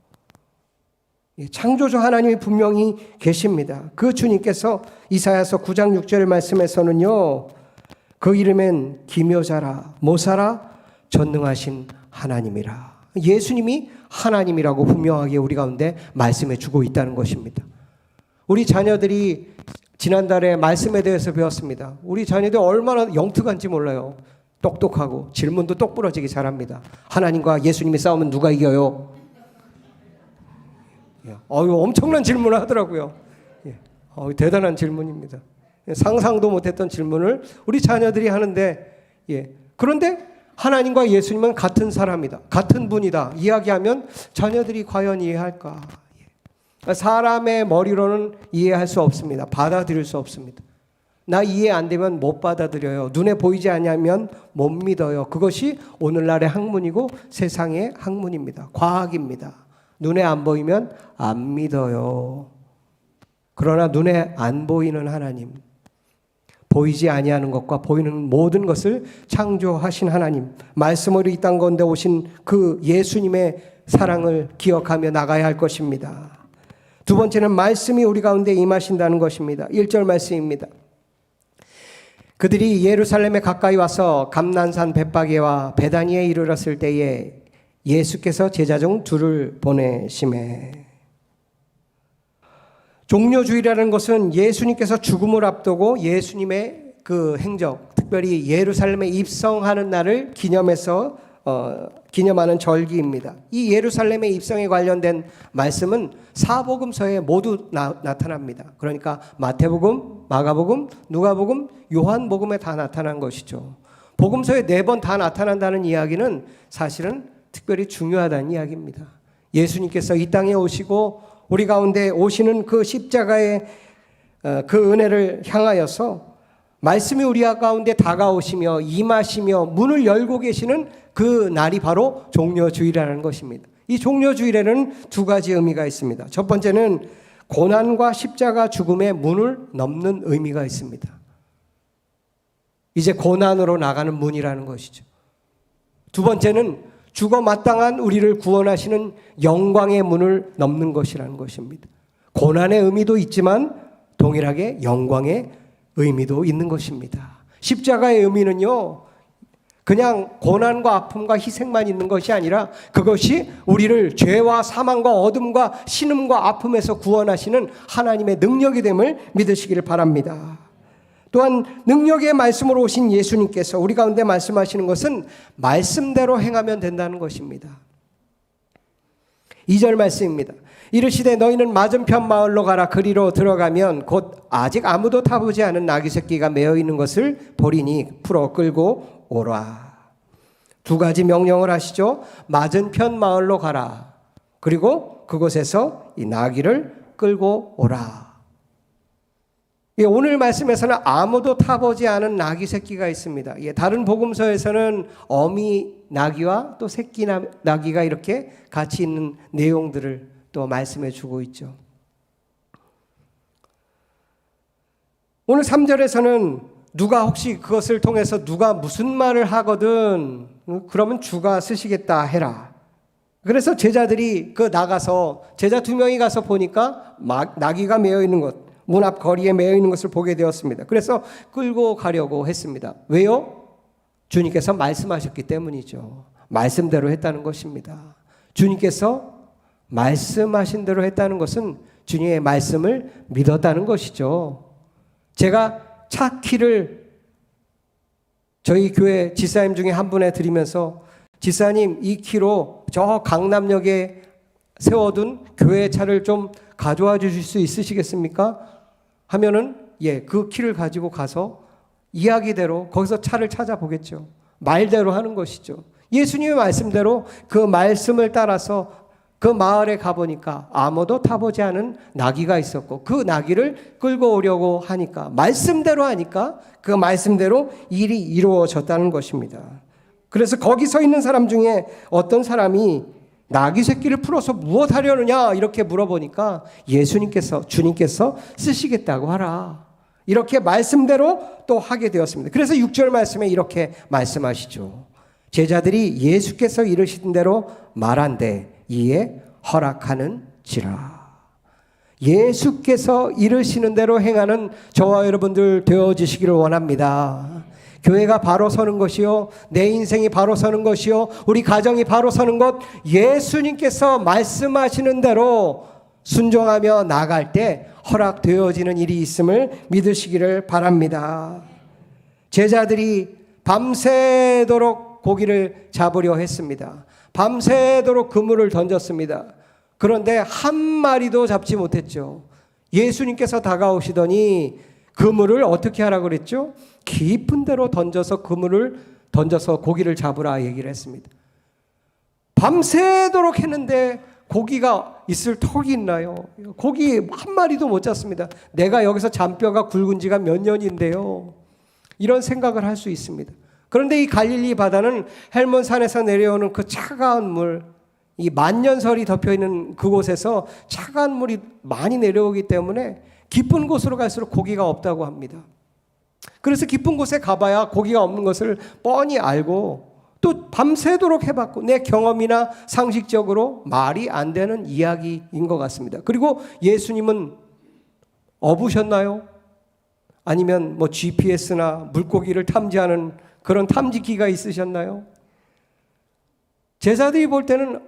창조주 하나님이 분명히 계십니다. 그 주님께서 이사야서 9장 6절 말씀에서는요, 그 이름엔 기묘자라 모사라 전능하신 하나님이라. 예수님이 하나님이라고 분명하게 우리 가운데 말씀해 주고 있다는 것입니다. 우리 자녀들이 지난달에 말씀에 대해서 배웠습니다. 우리 자녀들 얼마나 영특한지 몰라요. 똑똑하고 질문도 똑부러지게 잘합니다. 하나님과 예수님이 싸우면 누가 이겨요? 엄청난 질문을 하더라고요. 대단한 질문입니다. 상상도 못했던 질문을 우리 자녀들이 하는데, 그런데 하나님과 예수님은 같은 사람이다, 같은 분이다 이야기하면 자녀들이 과연 이해할까? 사람의 머리로는 이해할 수 없습니다. 받아들일 수 없습니다. 나 이해 안 되면 못 받아들여요. 눈에 보이지 않으면 못 믿어요. 그것이 오늘날의 학문이고 세상의 학문입니다. 과학입니다. 눈에 안 보이면 안 믿어요. 그러나 눈에 안 보이는 하나님, 보이지 아니하는 것과 보이는 모든 것을 창조하신 하나님, 말씀으로 이 땅 가운데 오신 그 예수님의 사랑을 기억하며 나가야 할 것입니다. 두 번째는 말씀이 우리 가운데 임하신다는 것입니다. 1절 말씀입니다. 그들이 예루살렘에 가까이 와서 감난산 벳바게와 베다니에 이르렀을 때에 예수께서 제자 중 둘을 보내심에. 종려주일이라는 것은 예수님께서 죽음을 앞두고 예수님의 그 행적, 특별히 예루살렘에 입성하는 날을 기념하는 절기입니다. 이 예루살렘의 입성에 관련된 말씀은 사복음서에 모두 나타납니다. 그러니까 마태복음, 마가복음, 누가복음, 요한복음에 다 나타난 것이죠. 복음서에 4번 다 나타난다는 이야기는 사실은 특별히 중요하다는 이야기입니다. 예수님께서 이 땅에 오시고 우리 가운데 오시는 그 십자가의 그 은혜를 향하여서 말씀이 우리 가운데 다가오시며 임하시며 문을 열고 계시는 그 날이 바로 종려주일이라는 것입니다. 이 종려주일에는 두 가지 의미가 있습니다. 첫 번째는 고난과 십자가 죽음의 문을 넘는 의미가 있습니다. 이제 고난으로 나가는 문이라는 것이죠. 두 번째는 죽어 마땅한 우리를 구원하시는 영광의 문을 넘는 것이라는 것입니다. 고난의 의미도 있지만 동일하게 영광의 의미도 있는 것입니다. 십자가의 의미는요, 그냥 고난과 아픔과 희생만 있는 것이 아니라 그것이 우리를 죄와 사망과 어둠과 신음과 아픔에서 구원하시는 하나님의 능력이 됨을 믿으시기를 바랍니다. 또한 능력의 말씀으로 오신 예수님께서 우리 가운데 말씀하시는 것은 말씀대로 행하면 된다는 것입니다. 2절 말씀입니다. 이르시되 너희는 맞은편 마을로 가라. 그리로 들어가면 곧 아직 아무도 타보지 않은 나귀 새끼가 매어 있는 것을 보리니 풀어 끌고 오라. 두 가지 명령을 하시죠. 맞은편 마을로 가라. 그리고 그곳에서 이 나귀를 끌고 오라. 오늘 말씀에서는 아무도 타보지 않은 나귀 새끼가 있습니다. 다른 복음서에서는 어미 나귀와 또 새끼 나귀가 이렇게 같이 있는 내용들을 또 말씀해 주고 있죠. 오늘 3절에서는 누가 혹시 그것을 통해서 누가 무슨 말을 하거든 그러면 주가 쓰시겠다 해라. 그래서 제자들이 나가서 제자 2명이 가서 보니까 나귀가 매어 있는 것, 문 앞 거리에 매어 있는 것을 보게 되었습니다. 그래서 끌고 가려고 했습니다. 왜요? 주님께서 말씀하셨기 때문이죠. 말씀대로 했다는 것입니다. 주님께서 말씀하신 대로 했다는 것은 주님의 말씀을 믿었다는 것이죠. 제가 차 키를 저희 교회 지사님 중에 한 분에 드리면서 지사님 이 키로 저 강남역에 세워둔 교회 차를 좀 가져와 주실 수 있으시겠습니까? 하면은 그 키를 가지고 가서 이야기대로 거기서 차를 찾아보겠죠. 말대로 하는 것이죠. 예수님의 말씀대로 그 말씀을 따라서 그 마을에 가보니까 아무도 타보지 않은 나귀가 있었고 그 나귀를 끌고 오려고 하니까 말씀대로 하니까 그 말씀대로 일이 이루어졌다는 것입니다. 그래서 거기 서 있는 사람 중에 어떤 사람이 나귀 새끼를 풀어서 무엇 하려느냐 이렇게 물어보니까 주님께서 쓰시겠다고 하라. 이렇게 말씀대로 또 하게 되었습니다. 그래서 6절 말씀에 이렇게 말씀하시죠. 제자들이 예수께서 이르신 대로 말한대 이에 허락하는지라. 예수께서 이르시는 대로 행하는 저와 여러분들 되어지시기를 원합니다. 교회가 바로 서는 것이요, 내 인생이 바로 서는 것이요, 우리 가정이 바로 서는 것, 예수님께서 말씀하시는 대로 순종하며 나갈 때 허락되어지는 일이 있음을 믿으시기를 바랍니다. 제자들이 밤새도록 고기를 잡으려 했습니다. 밤새도록 그물을 던졌습니다. 그런데 한 마리도 잡지 못했죠. 예수님께서 다가오시더니 그물을 어떻게 하라고 그랬죠? 깊은 데로 던져서 그물을 던져서 고기를 잡으라 얘기를 했습니다. 밤새도록 했는데 고기가 있을 턱이 있나요? 고기 한 마리도 못 잡습니다. 내가 여기서 잔뼈가 굵은 지가 몇 년인데요. 이런 생각을 할 수 있습니다. 그런데 이 갈릴리 바다는 헬몬산에서 내려오는 그 차가운 물, 이 만년설이 덮여있는 그곳에서 차가운 물이 많이 내려오기 때문에 깊은 곳으로 갈수록 고기가 없다고 합니다. 그래서 깊은 곳에 가봐야 고기가 없는 것을 뻔히 알고 또 밤새도록 해봤고 내 경험이나 상식적으로 말이 안 되는 이야기인 것 같습니다. 그리고 예수님은 어부셨나요? 아니면 뭐 GPS나 물고기를 탐지하는 그런 탐지기가 있으셨나요? 제자들이 볼 때는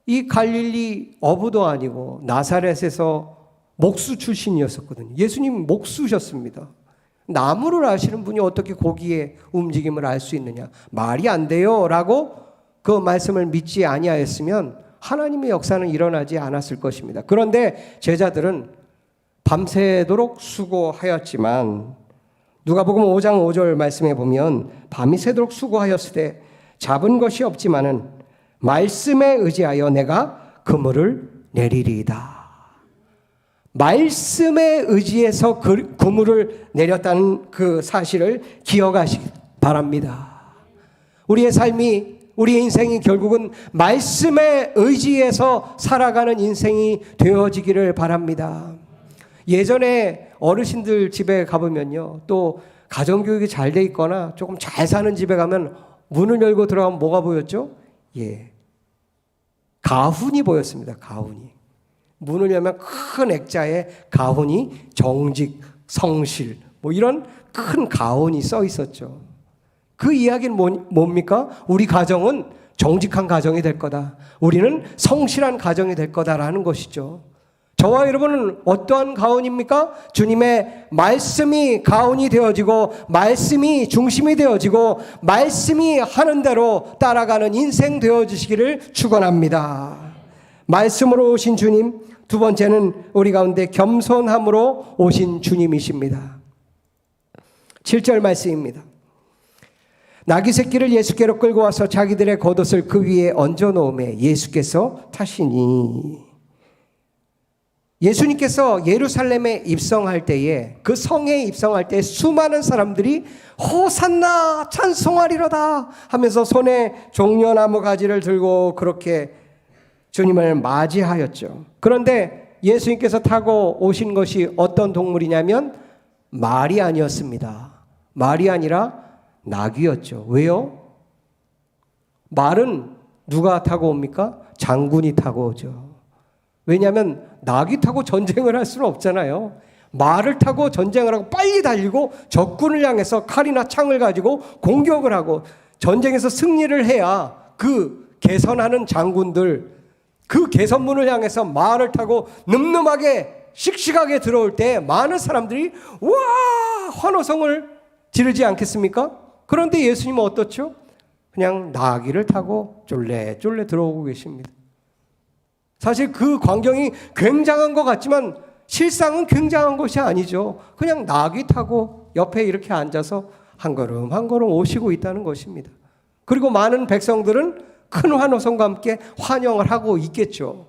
이 갈릴리 어부도 아니고 나사렛에서 목수 출신이었었거든요. 예수님 목수셨습니다. 나무를 아시는 분이 어떻게 고기의 움직임을 알 수 있느냐? 말이 안 돼요 라고 그 말씀을 믿지 아니하였으면 하나님의 역사는 일어나지 않았을 것입니다. 그런데 제자들은 밤새도록 수고하였지만 누가복음 5장 5절 말씀에 보면 밤이 새도록 수고하였으되 잡은 것이 없지만은 말씀에 의지하여 내가 그물을 내리리이다. 말씀에 의지해서 그물을 내렸다는 그 사실을 기억하시기 바랍니다. 우리의 삶이, 우리의 인생이 결국은 말씀에 의지해서 살아가는 인생이 되어지기를 바랍니다. 예전에 어르신들 집에 가보면요, 또 가정교육이 잘 돼 있거나 조금 잘 사는 집에 가면 문을 열고 들어가면 뭐가 보였죠? 가훈이 보였습니다. 가훈이. 문을 열면 큰 액자에 가훈이 정직, 성실 뭐 이런 큰 가훈이 써 있었죠. 그 이야기는 뭡니까? 우리 가정은 정직한 가정이 될 거다. 우리는 성실한 가정이 될 거다라는 것이죠. 저와 여러분은 어떠한 가훈입니까? 주님의 말씀이 가훈이 되어지고 말씀이 중심이 되어지고 말씀이 하는 대로 따라가는 인생 되어지시기를 축원합니다. 말씀으로 오신 주님, 두 번째는 우리 가운데 겸손함으로 오신 주님이십니다. 7절 말씀입니다. 나귀 새끼를 예수께로 끌고 와서 자기들의 겉옷을 그 위에 얹어 놓음에 예수께서 타시니. 예수님께서 예루살렘에 입성할 때에, 그 성에 입성할 때 수많은 사람들이 호산나 찬송하리로다 하면서 손에 종려나무 가지를 들고 그렇게 주님을 맞이하였죠. 그런데 예수님께서 타고 오신 것이 어떤 동물이냐면 말이 아니었습니다. 말이 아니라 나귀였죠. 왜요? 말은 누가 타고 옵니까? 장군이 타고 오죠. 왜냐하면 나귀 타고 전쟁을 할 수는 없잖아요. 말을 타고 전쟁을 하고 빨리 달리고 적군을 향해서 칼이나 창을 가지고 공격을 하고 전쟁에서 승리를 해야 그 개선하는 장군들, 그 개선문을 향해서 말을 타고 늠름하게 씩씩하게 들어올 때 많은 사람들이 와 환호성을 지르지 않겠습니까? 그런데 예수님은 어떻죠? 그냥 나귀를 타고 쫄래쫄래 들어오고 계십니다. 사실 그 광경이 굉장한 것 같지만 실상은 굉장한 것이 아니죠. 그냥 나귀 타고 옆에 이렇게 앉아서 한 걸음 한 걸음 오시고 있다는 것입니다. 그리고 많은 백성들은 큰 환호성과 함께 환영을 하고 있겠죠.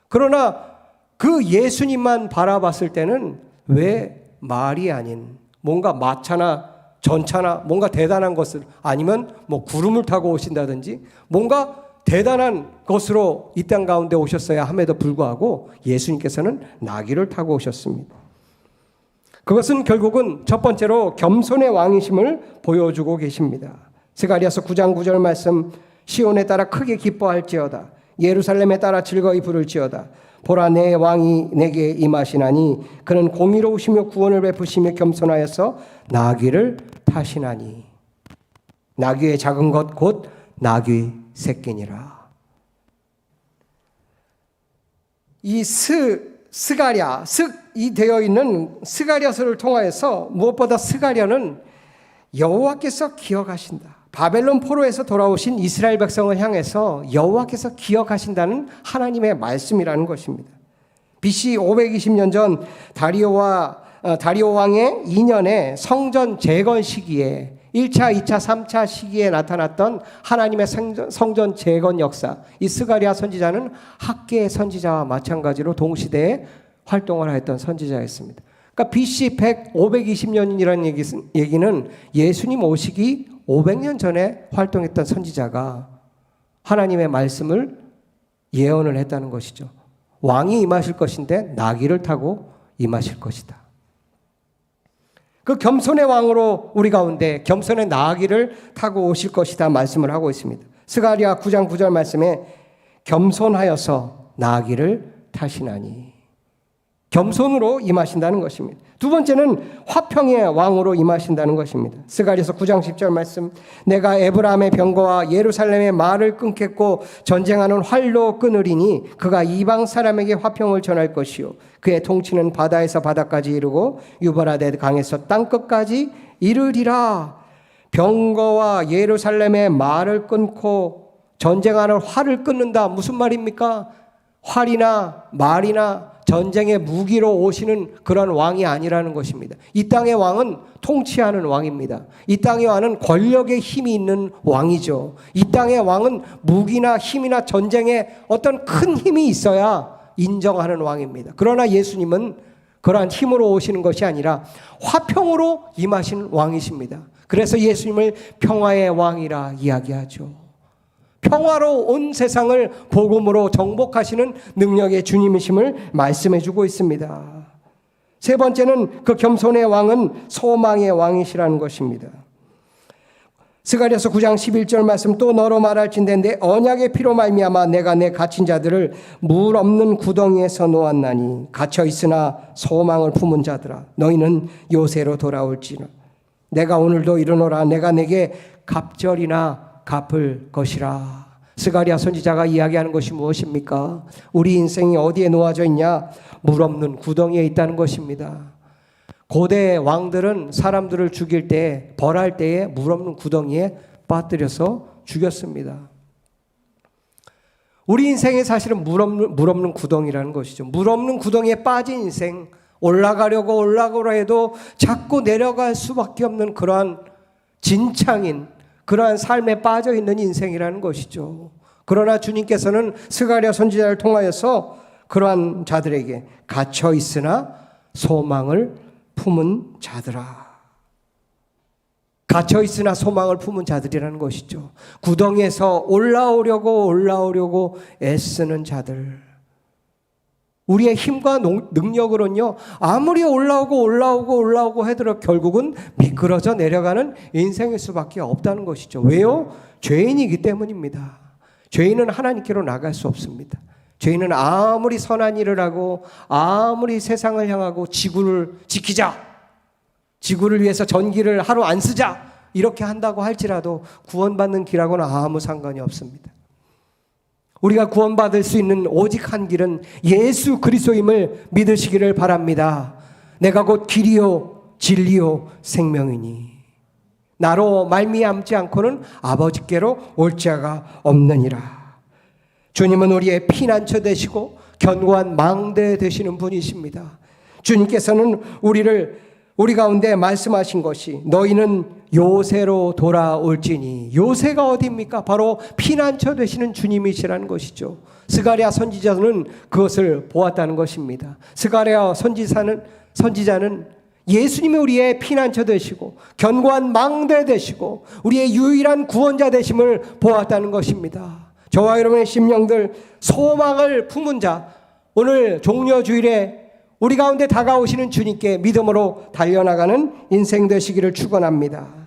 그러나 그 예수님만 바라봤을 때는 왜 말이 아닌 뭔가 마차나 전차나 뭔가 대단한 것을, 아니면 뭐 구름을 타고 오신다든지 뭔가 대단한 것으로 이 땅 가운데 오셨어야 함에도 불구하고 예수님께서는 나귀를 타고 오셨습니다. 그것은 결국은 첫 번째로 겸손의 왕이심을 보여주고 계십니다. 스가랴서 9장 9절 말씀, 시온에 따라 크게 기뻐할지어다. 예루살렘에 따라 즐거이 부를지어다. 보라, 내 왕이 내게 임하시나니 그는 공의로우시며 구원을 베푸시며 겸손하여서 나귀를 타시나니. 나귀의 작은 것 곧 나귀 새끼니라. 이 스가랴, 이 되어 있는 스가랴서를 통하여서 무엇보다 스가랴는 여호와께서 기억하신다. 바벨론 포로에서 돌아오신 이스라엘 백성을 향해서 여호와께서 기억하신다는 하나님의 말씀이라는 것입니다. BC 520년 전 다리오 왕의 2년에 성전 재건 시기에 1차, 2차, 3차 시기에 나타났던 하나님의 성전 재건 역사, 이 스가랴 선지자는 학계 선지자와 마찬가지로 동시대에 활동을 하였던 선지자였습니다. 그러니까 BC 520년이라는 얘기는 예수님 오시기 500년 전에 활동했던 선지자가 하나님의 말씀을 예언을 했다는 것이죠. 왕이 임하실 것인데 나귀를 타고 임하실 것이다. 그 겸손의 왕으로 우리 가운데 겸손의 나귀를 타고 오실 것이다 말씀을 하고 있습니다. 스가랴 9장 9절 말씀에 겸손하여서 나귀를 타시나니, 겸손으로 임하신다는 것입니다. 두 번째는 화평의 왕으로 임하신다는 것입니다. 스가랴서 9장 10절 말씀, 내가 에브라임의 병거와 예루살렘의 말을 끊겠고 전쟁하는 활로 끊으리니 그가 이방 사람에게 화평을 전할 것이요 그의 통치는 바다에서 바다까지 이르고 유브라데 강에서 땅끝까지 이르리라. 병거와 예루살렘의 말을 끊고 전쟁하는 활을 끊는다. 무슨 말입니까? 활이나 말이나 전쟁의 무기로 오시는 그런 왕이 아니라는 것입니다. 이 땅의 왕은 통치하는 왕입니다. 이 땅의 왕은 권력의 힘이 있는 왕이죠. 이 땅의 왕은 무기나 힘이나 전쟁에 어떤 큰 힘이 있어야 인정하는 왕입니다. 그러나 예수님은 그러한 힘으로 오시는 것이 아니라 화평으로 임하신 왕이십니다. 그래서 예수님을 평화의 왕이라 이야기하죠. 평화로 온 세상을 복음으로 정복하시는 능력의 주님이심을 말씀해 주고 있습니다. 세 번째는 그 겸손의 왕은 소망의 왕이시라는 것입니다. 스가랴서 9장 11절 말씀, 또 너로 말할진대 내 언약의 피로 말미암아 내가 내 갇힌 자들을 물 없는 구덩이에서 놓았나니 갇혀 있으나 소망을 품은 자들아 너희는 요새로 돌아올지라. 내가 오늘도 이르노라 내가 내게 갑절이나 갚을 것이라. 스가랴 선지자가 이야기하는 것이 무엇입니까? 우리 인생이 어디에 놓아져 있냐? 물 없는 구덩이에 있다는 것입니다. 고대 왕들은 사람들을 죽일 때, 벌할 때에 물 없는 구덩이에 빠뜨려서 죽였습니다. 우리 인생이 사실은 물 없는 구덩이라는 것이죠. 물 없는 구덩이에 빠진 인생, 올라가려고 해도 자꾸 내려갈 수밖에 없는 그러한 진창인 그러한 삶에 빠져 있는 인생이라는 것이죠. 그러나 주님께서는 스가랴 선지자를 통하여서 그러한 자들에게 갇혀 있으나 소망을 품은 자들아. 갇혀 있으나 소망을 품은 자들이라는 것이죠. 구덩이에서 올라오려고 애쓰는 자들. 우리의 힘과 능력으로는요, 아무리 올라오고 해도 결국은 미끄러져 내려가는 인생일 수밖에 없다는 것이죠. 왜요? 죄인이기 때문입니다. 죄인은 하나님께로 나갈 수 없습니다. 죄인은 아무리 선한 일을 하고 아무리 세상을 향하고 지구를 지키자, 지구를 위해서 전기를 하루 안 쓰자 이렇게 한다고 할지라도 구원받는 길하고는 아무 상관이 없습니다. 우리가 구원받을 수 있는 오직 한 길은 예수 그리스도임을 믿으시기를 바랍니다. 내가 곧 길이요 진리요 생명이니 나로 말미암지 않고는 아버지께로 올 자가 없느니라. 주님은 우리의 피난처 되시고 견고한 망대 되시는 분이십니다. 주님께서는 우리 가운데 말씀하신 것이 너희는 요새로 돌아올지니, 요새가 어디입니까? 바로 피난처 되시는 주님이시라는 것이죠. 스가랴 선지자는 그것을 보았다는 것입니다. 스가랴 선지자는 예수님이 우리의 피난처 되시고 견고한 망대 되시고 우리의 유일한 구원자 되심을 보았다는 것입니다. 저와 여러분의 심령들 소망을 품은 자, 오늘 종려주일에 우리 가운데 다가오시는 주님께 믿음으로 달려나가는 인생 되시기를 축원합니다.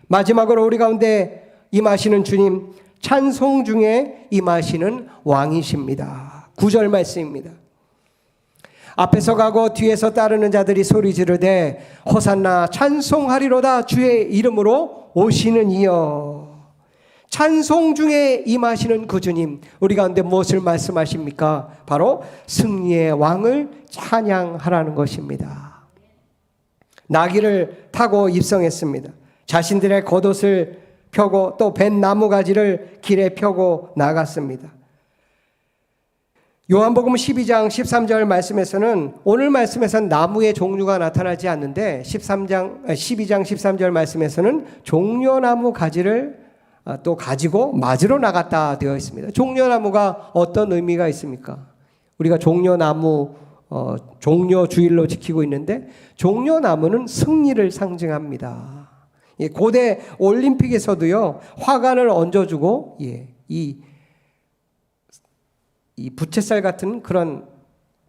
마지막으로 우리 가운데 임하시는 주님, 찬송 중에 임하시는 왕이십니다. 9절 말씀입니다. 앞에서 가고 뒤에서 따르는 자들이 소리 지르되 호산나 찬송하리로다 주의 이름으로 오시는 이여. 찬송 중에 임하시는 그 주님, 우리 가운데 무엇을 말씀하십니까? 바로 승리의 왕을 찬양하라는 것입니다. 나귀를 타고 입성했습니다. 자신들의 겉옷을 펴고 또 벤 나무가지를 길에 펴고 나갔습니다. 요한복음 12장 13절 말씀에서는 오늘 말씀에서는 나무의 종류가 나타나지 않는데 12장 13절 말씀에서는 종려나무 가지를 또 가지고 맞으러 나갔다 되어 있습니다. 종려나무가 어떤 의미가 있습니까? 우리가 종려나무 종려주일로 지키고 있는데 종려나무는 승리를 상징합니다. 고대 올림픽에서도요 화관을 얹어주고 이 부채살 같은 그런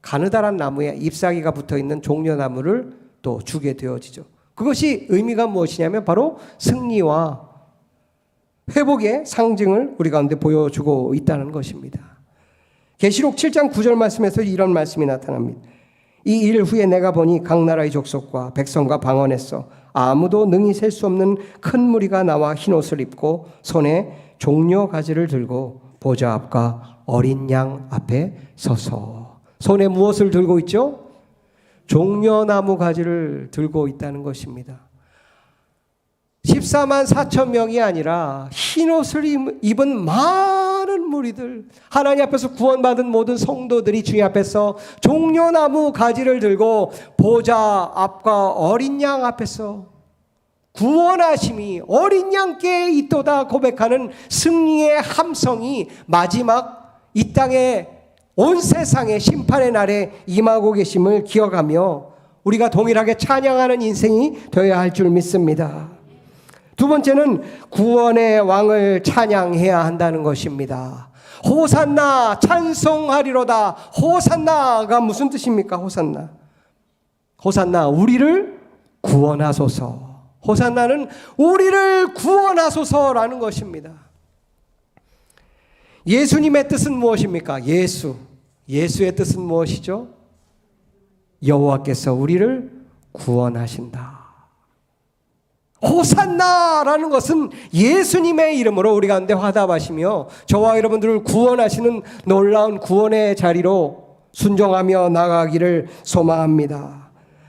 가느다란 나무에 잎사귀가 붙어있는 종려나무를 또 주게 되어지죠. 그것이 의미가 무엇이냐면 바로 승리와 회복의 상징을 우리 가운데 보여주고 있다는 것입니다. 계시록 7장 9절 말씀에서 이런 말씀이 나타납니다. 이 일 후에 내가 보니 각 나라의 족속과 백성과 방언에서 아무도 능히 셀 수 없는 큰 무리가 나와 흰옷을 입고 손에 종려 가지를 들고 보좌 앞과 어린 양 앞에 서서. 손에 무엇을 들고 있죠? 종려나무 가지를 들고 있다는 것입니다. 14만 4천 명이 아니라 흰옷을 입은 많은 무리들, 하나님 앞에서 구원받은 모든 성도들이 주님 앞에서 종려나무 가지를 들고 보좌 앞과 어린 양 앞에서 구원하심이 어린 양께 있도다 고백하는 승리의 함성이 마지막 이 땅에 온 세상의 심판의 날에 임하고 계심을 기억하며 우리가 동일하게 찬양하는 인생이 되어야 할 줄 믿습니다. 두 번째는 구원의 왕을 찬양해야 한다는 것입니다. 호산나 찬송하리로다. 호산나가 무슨 뜻입니까? 호산나. 호산나 우리를 구원하소서. 호산나는 우리를 구원하소서라는 것입니다. 예수님의 뜻은 무엇입니까? 예수의 뜻은 무엇이죠? 여호와께서 우리를 구원하신다. 호산나라는 것은 예수님의 이름으로 우리 가운데 화답하시며 저와 여러분들을 구원하시는 놀라운 구원의 자리로 순종하며 나가기를 소망합니다.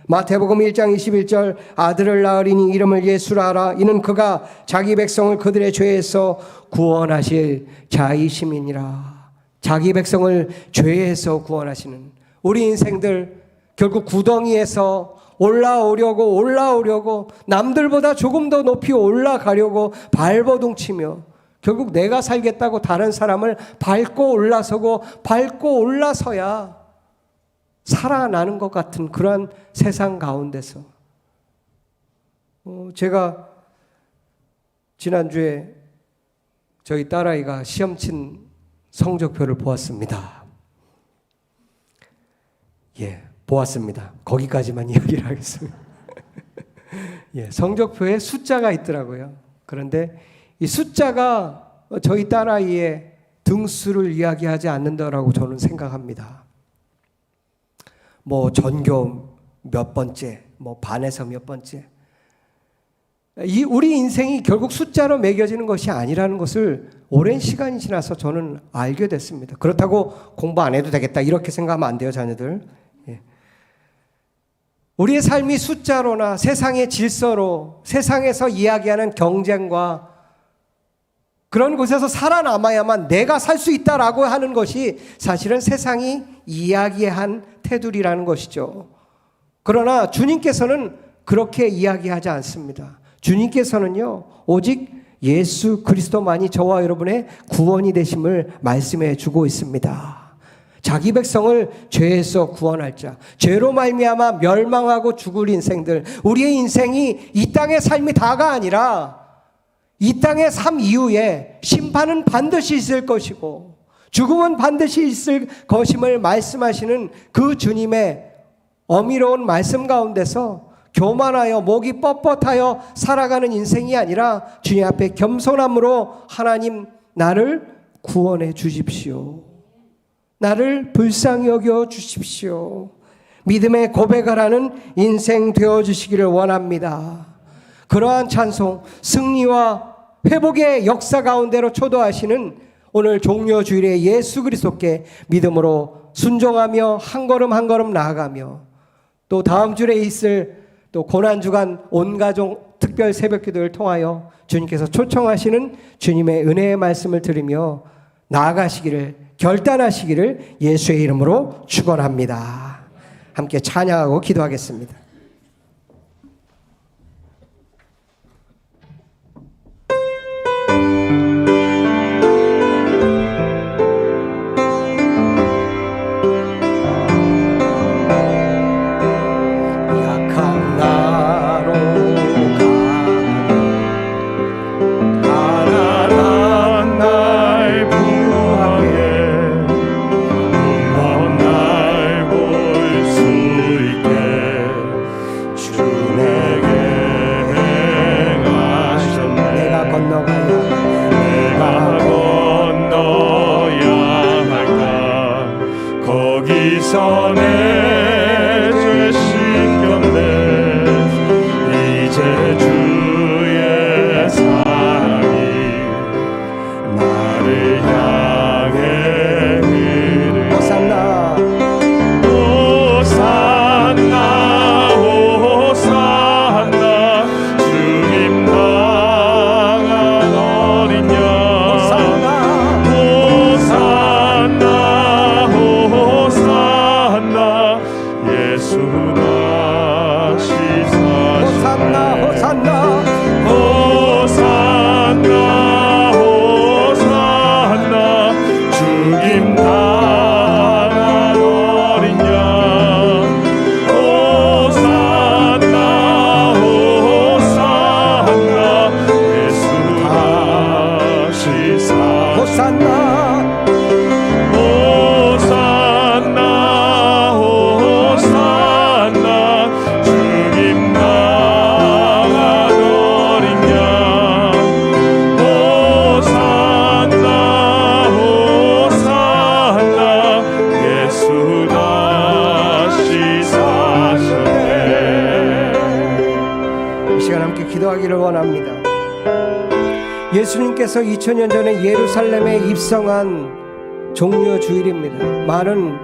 마태복음 1장 21절 아들을 낳으리니 이름을 예수라 하라. 이는 그가 자기 백성을 그들의 죄에서 구원하실 자이심이니라. 자기 백성을 죄에서 구원하시는 우리 인생들 결국 구덩이에서 올라오려고 남들보다 조금 더 높이 올라가려고 발버둥치며 결국 내가 살겠다고 다른 사람을 밟고 올라서야 살아나는 것 같은 그러한 세상 가운데서 제가 지난주에 저희 딸아이가 시험 친 성적표를 보았습니다. 보았습니다. 거기까지만 이야기를 하겠습니다. 성적표에 숫자가 있더라고요. 그런데 이 숫자가 저희 딸아이의 등수를 이야기하지 않는다라고 저는 생각합니다. 전교 몇 번째, 반에서 몇 번째. 우리 인생이 결국 숫자로 매겨지는 것이 아니라는 것을 오랜 시간이 지나서 저는 알게 됐습니다. 그렇다고 공부 안 해도 되겠다 이렇게 생각하면 안 돼요, 자녀들. 우리의 삶이 숫자로나 세상의 질서로 세상에서 이야기하는 경쟁과 그런 곳에서 살아남아야만 내가 살 수 있다라고 하는 것이 사실은 세상이 이야기한 테두리라는 것이죠. 그러나 주님께서는 그렇게 이야기하지 않습니다. 주님께서는요, 오직 예수 그리스도만이 저와 여러분의 구원이 되심을 말씀해 주고 있습니다. 자기 백성을 죄에서 구원할 자, 죄로 말미암아 멸망하고 죽을 인생들, 우리의 인생이 이 땅의 삶이 다가 아니라 이 땅의 삶 이후에 심판은 반드시 있을 것이고 죽음은 반드시 있을 것임을 말씀하시는 그 주님의 어미로운 말씀 가운데서 교만하여 목이 뻣뻣하여 살아가는 인생이 아니라 주님 앞에 겸손함으로 하나님 나를 구원해 주십시오. 나를 불쌍히 여겨 주십시오. 믿음의 고백하라는 인생 되어주시기를 원합니다. 그러한 찬송, 승리와 회복의 역사 가운데로 초도하시는 오늘 종려주일에 예수 그리스도께 믿음으로 순종하며 한 걸음 한 걸음 나아가며 또 다음 주에 있을 또 고난주간 온가족 특별 새벽기도를 통하여 주님께서 초청하시는 주님의 은혜의 말씀을 들으며 나아가시기를 결단하시기를 예수의 이름으로 축원합니다. 함께 찬양하고 기도하겠습니다. 날 구하게 넌 날 벌써 내 죄 씻겼네. 이제 주의 사랑이 나를 향해 흐르네. 호산나 호산나 호산나 주님 당한 어린 양. 호산나 호산나 예수 다시 호산나 사시네. 호산나 호산나 호산나 주님 당한 어린 양. 호산나 호산나 예수 다시 사시네. 호산나 호산나 호산나 주님 당한 어린 양. 호산나 호산나 예수 다시 사시네. 이 시간 함께 기도하기를 원합니다. 예수님께서 2000년 전에 예루살렘에 입성한 종려 주일입니다. 많은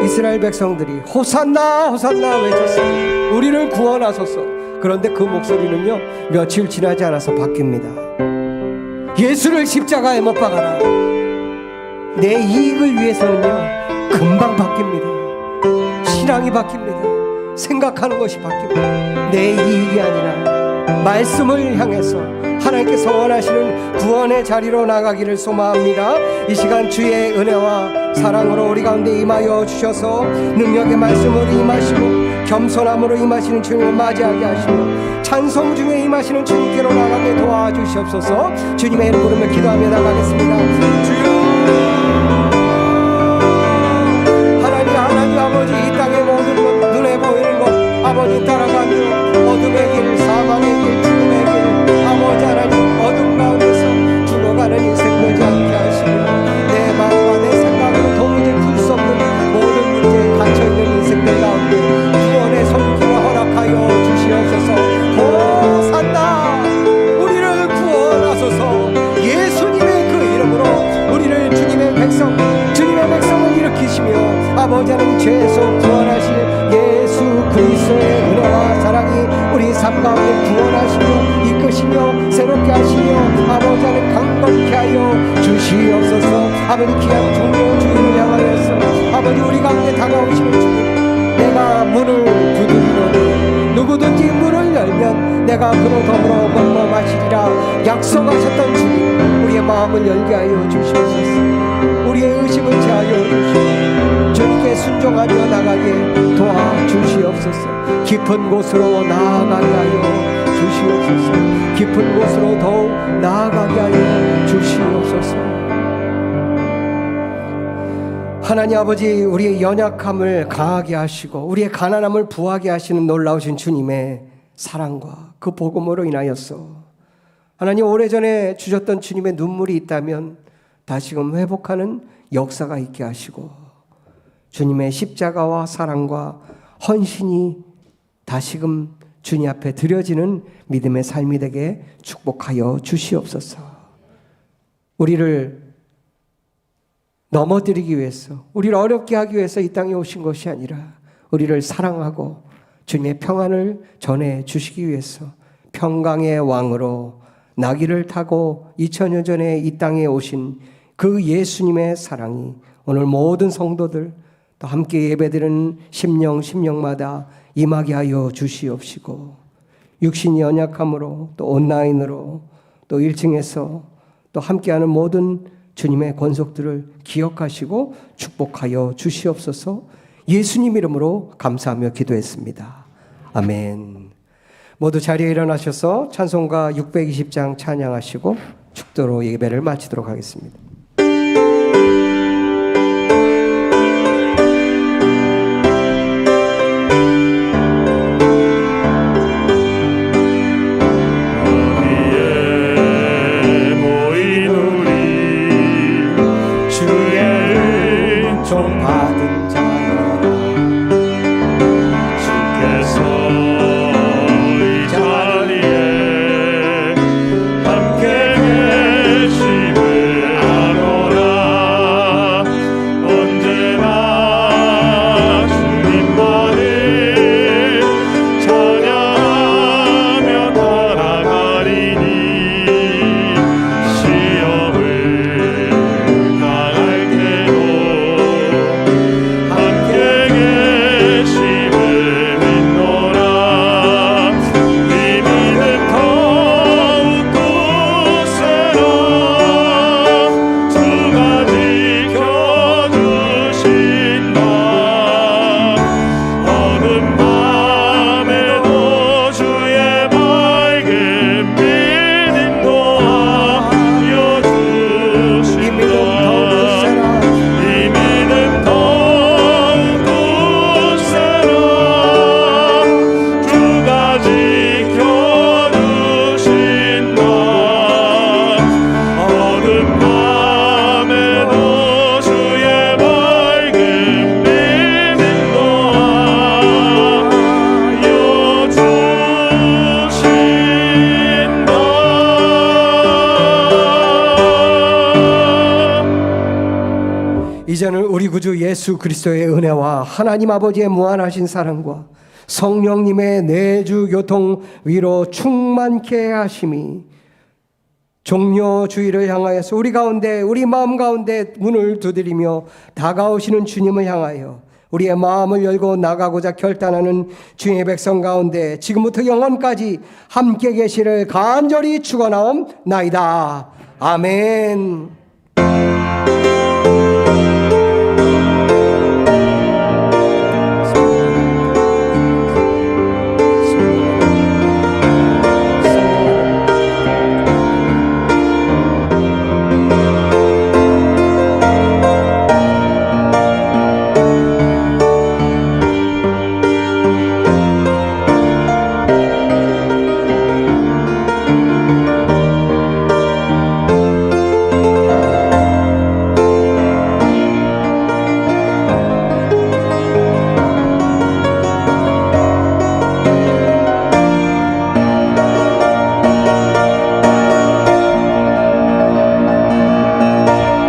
이스라엘 백성들이 호산나 호산나 외쳤습니다. 우리를 구원하소서. 그런데 그 목소리는요, 며칠 지나지 않아서 바뀝니다. 예수를 십자가에 못 박아라. 내 이익을 위해서는요, 금방 바뀝니다. 신앙이 바뀝니다. 생각하는 것이 바뀝니다. 내 이익이 아니라 말씀을 향해서 하나님께서 원하시는 구원의 자리로 나가기를 소망합니다. 이 시간 주의 은혜와 사랑으로 우리 가운데 임하여 주셔서 능력의 말씀으로 임하시고 겸손함으로 임하시는 주님을 맞이하게 하시고 찬송 중에 임하시는 주님께로 나가게 도와주시옵소서. 주님의 이름 부르며 기도하며 나가겠습니다. 주여, 하나님 아버지, 이 땅의 모든 것, 눈에 보이는 것 아버지 따라가며 어둠의 길, 사망의 길, 죽음의 길, 아버지 하나님 어둠 가운데서 죽어가는 인생 되지 않게 하시며 내 마음과 내 생각으로 도무지 풀 수 없는 모든 문제에 갇혀있는 인생들 가운데 구원의 손길을 허락하여 주시옵소서. 호산나 우리를 구원하소서. 예수님의 그 이름으로 우리를 주님의 백성을 일으키시며 아버지 하나님 죄에서 구원하실 예수 그리스도의 은혜와 사랑이 우리 삶 가운데 구원하시며 이끄시며 새롭게 하시며 아버지 하나님 강건케 하여 주시옵소서. 아버지 귀한 종료 주일을 향하여서 아버지 우리 가운데 다가오시는 주님, 내가 문을 두드리노니 누구든지 문을 열면 내가 그로 더불어 먹고 마시리라 약속하셨던 주님, 우리의 마음을 열게 하여 주시옵소서. 우리의 의심을 제하여 주시옵소서. 주님께 순종하며 나가게 도와주시옵소서. 깊은 곳으로 나아가게 하여 주시옵소서. 깊은 곳으로 더욱 나아가게 하여 주시옵소서. 하나님 아버지, 우리의 연약함을 강하게 하시고 우리의 가난함을 부하게 하시는 놀라우신 주님의 사랑과 그 복음으로 인하여서 하나님 오래전에 주셨던 주님의 눈물이 있다면 다시금 회복하는 역사가 있게 하시고 주님의 십자가와 사랑과 헌신이 다시금 주님 앞에 드려지는 믿음의 삶이 되게 축복하여 주시옵소서. 우리를 넘어뜨리기 위해서, 우리를 어렵게 하기 위해서 이 땅에 오신 것이 아니라 우리를 사랑하고 주님의 평안을 전해 주시기 위해서 평강의 왕으로 나귀를 타고 2000년 전에 이 땅에 오신 그 예수님의 사랑이 오늘 모든 성도들 또 함께 예배드리는 심령마다 임하게 하여 주시옵시고 육신이 연약함으로 또 온라인으로 또 1층에서 또 함께하는 모든 주님의 권속들을 기억하시고 축복하여 주시옵소서. 예수님 이름으로 감사하며 기도했습니다. 아멘. 모두 자리에 일어나셔서 찬송가 620장 찬양하시고 축도로 예배를 마치도록 하겠습니다. 종 받은 자여라. 주께서 이 자리에 함께 계심을 아노라. 언제나 주님만을 찬양하며 따라가리니 시험을 당할 때도 함께 계심을 믿노라. 이 믿음 더욱 굳세라. 주가 지켜주신다. 어두운 밤에도 주의 밝은 빛 인도하여 주신다. 이 믿음 더욱 굳세라. 주가 지켜주신다. 어두운 밤에도 주의 밝은 빛 인도하여 주신다. 이제는 우리 구주 예수 그리스도의 은혜와 하나님 아버지의 무한하신 사랑과 성령님의 내주 교통 위로 충만케 하심이 종려 주의를 향하여서 우리 가운데 우리 마음 가운데 문을 두드리며 다가오시는 주님을 향하여 우리의 마음을 열고 나가고자 결단하는 주님의 백성 가운데 지금부터 영원까지 함께 계시를 간절히 축원하옵나이다. 아멘.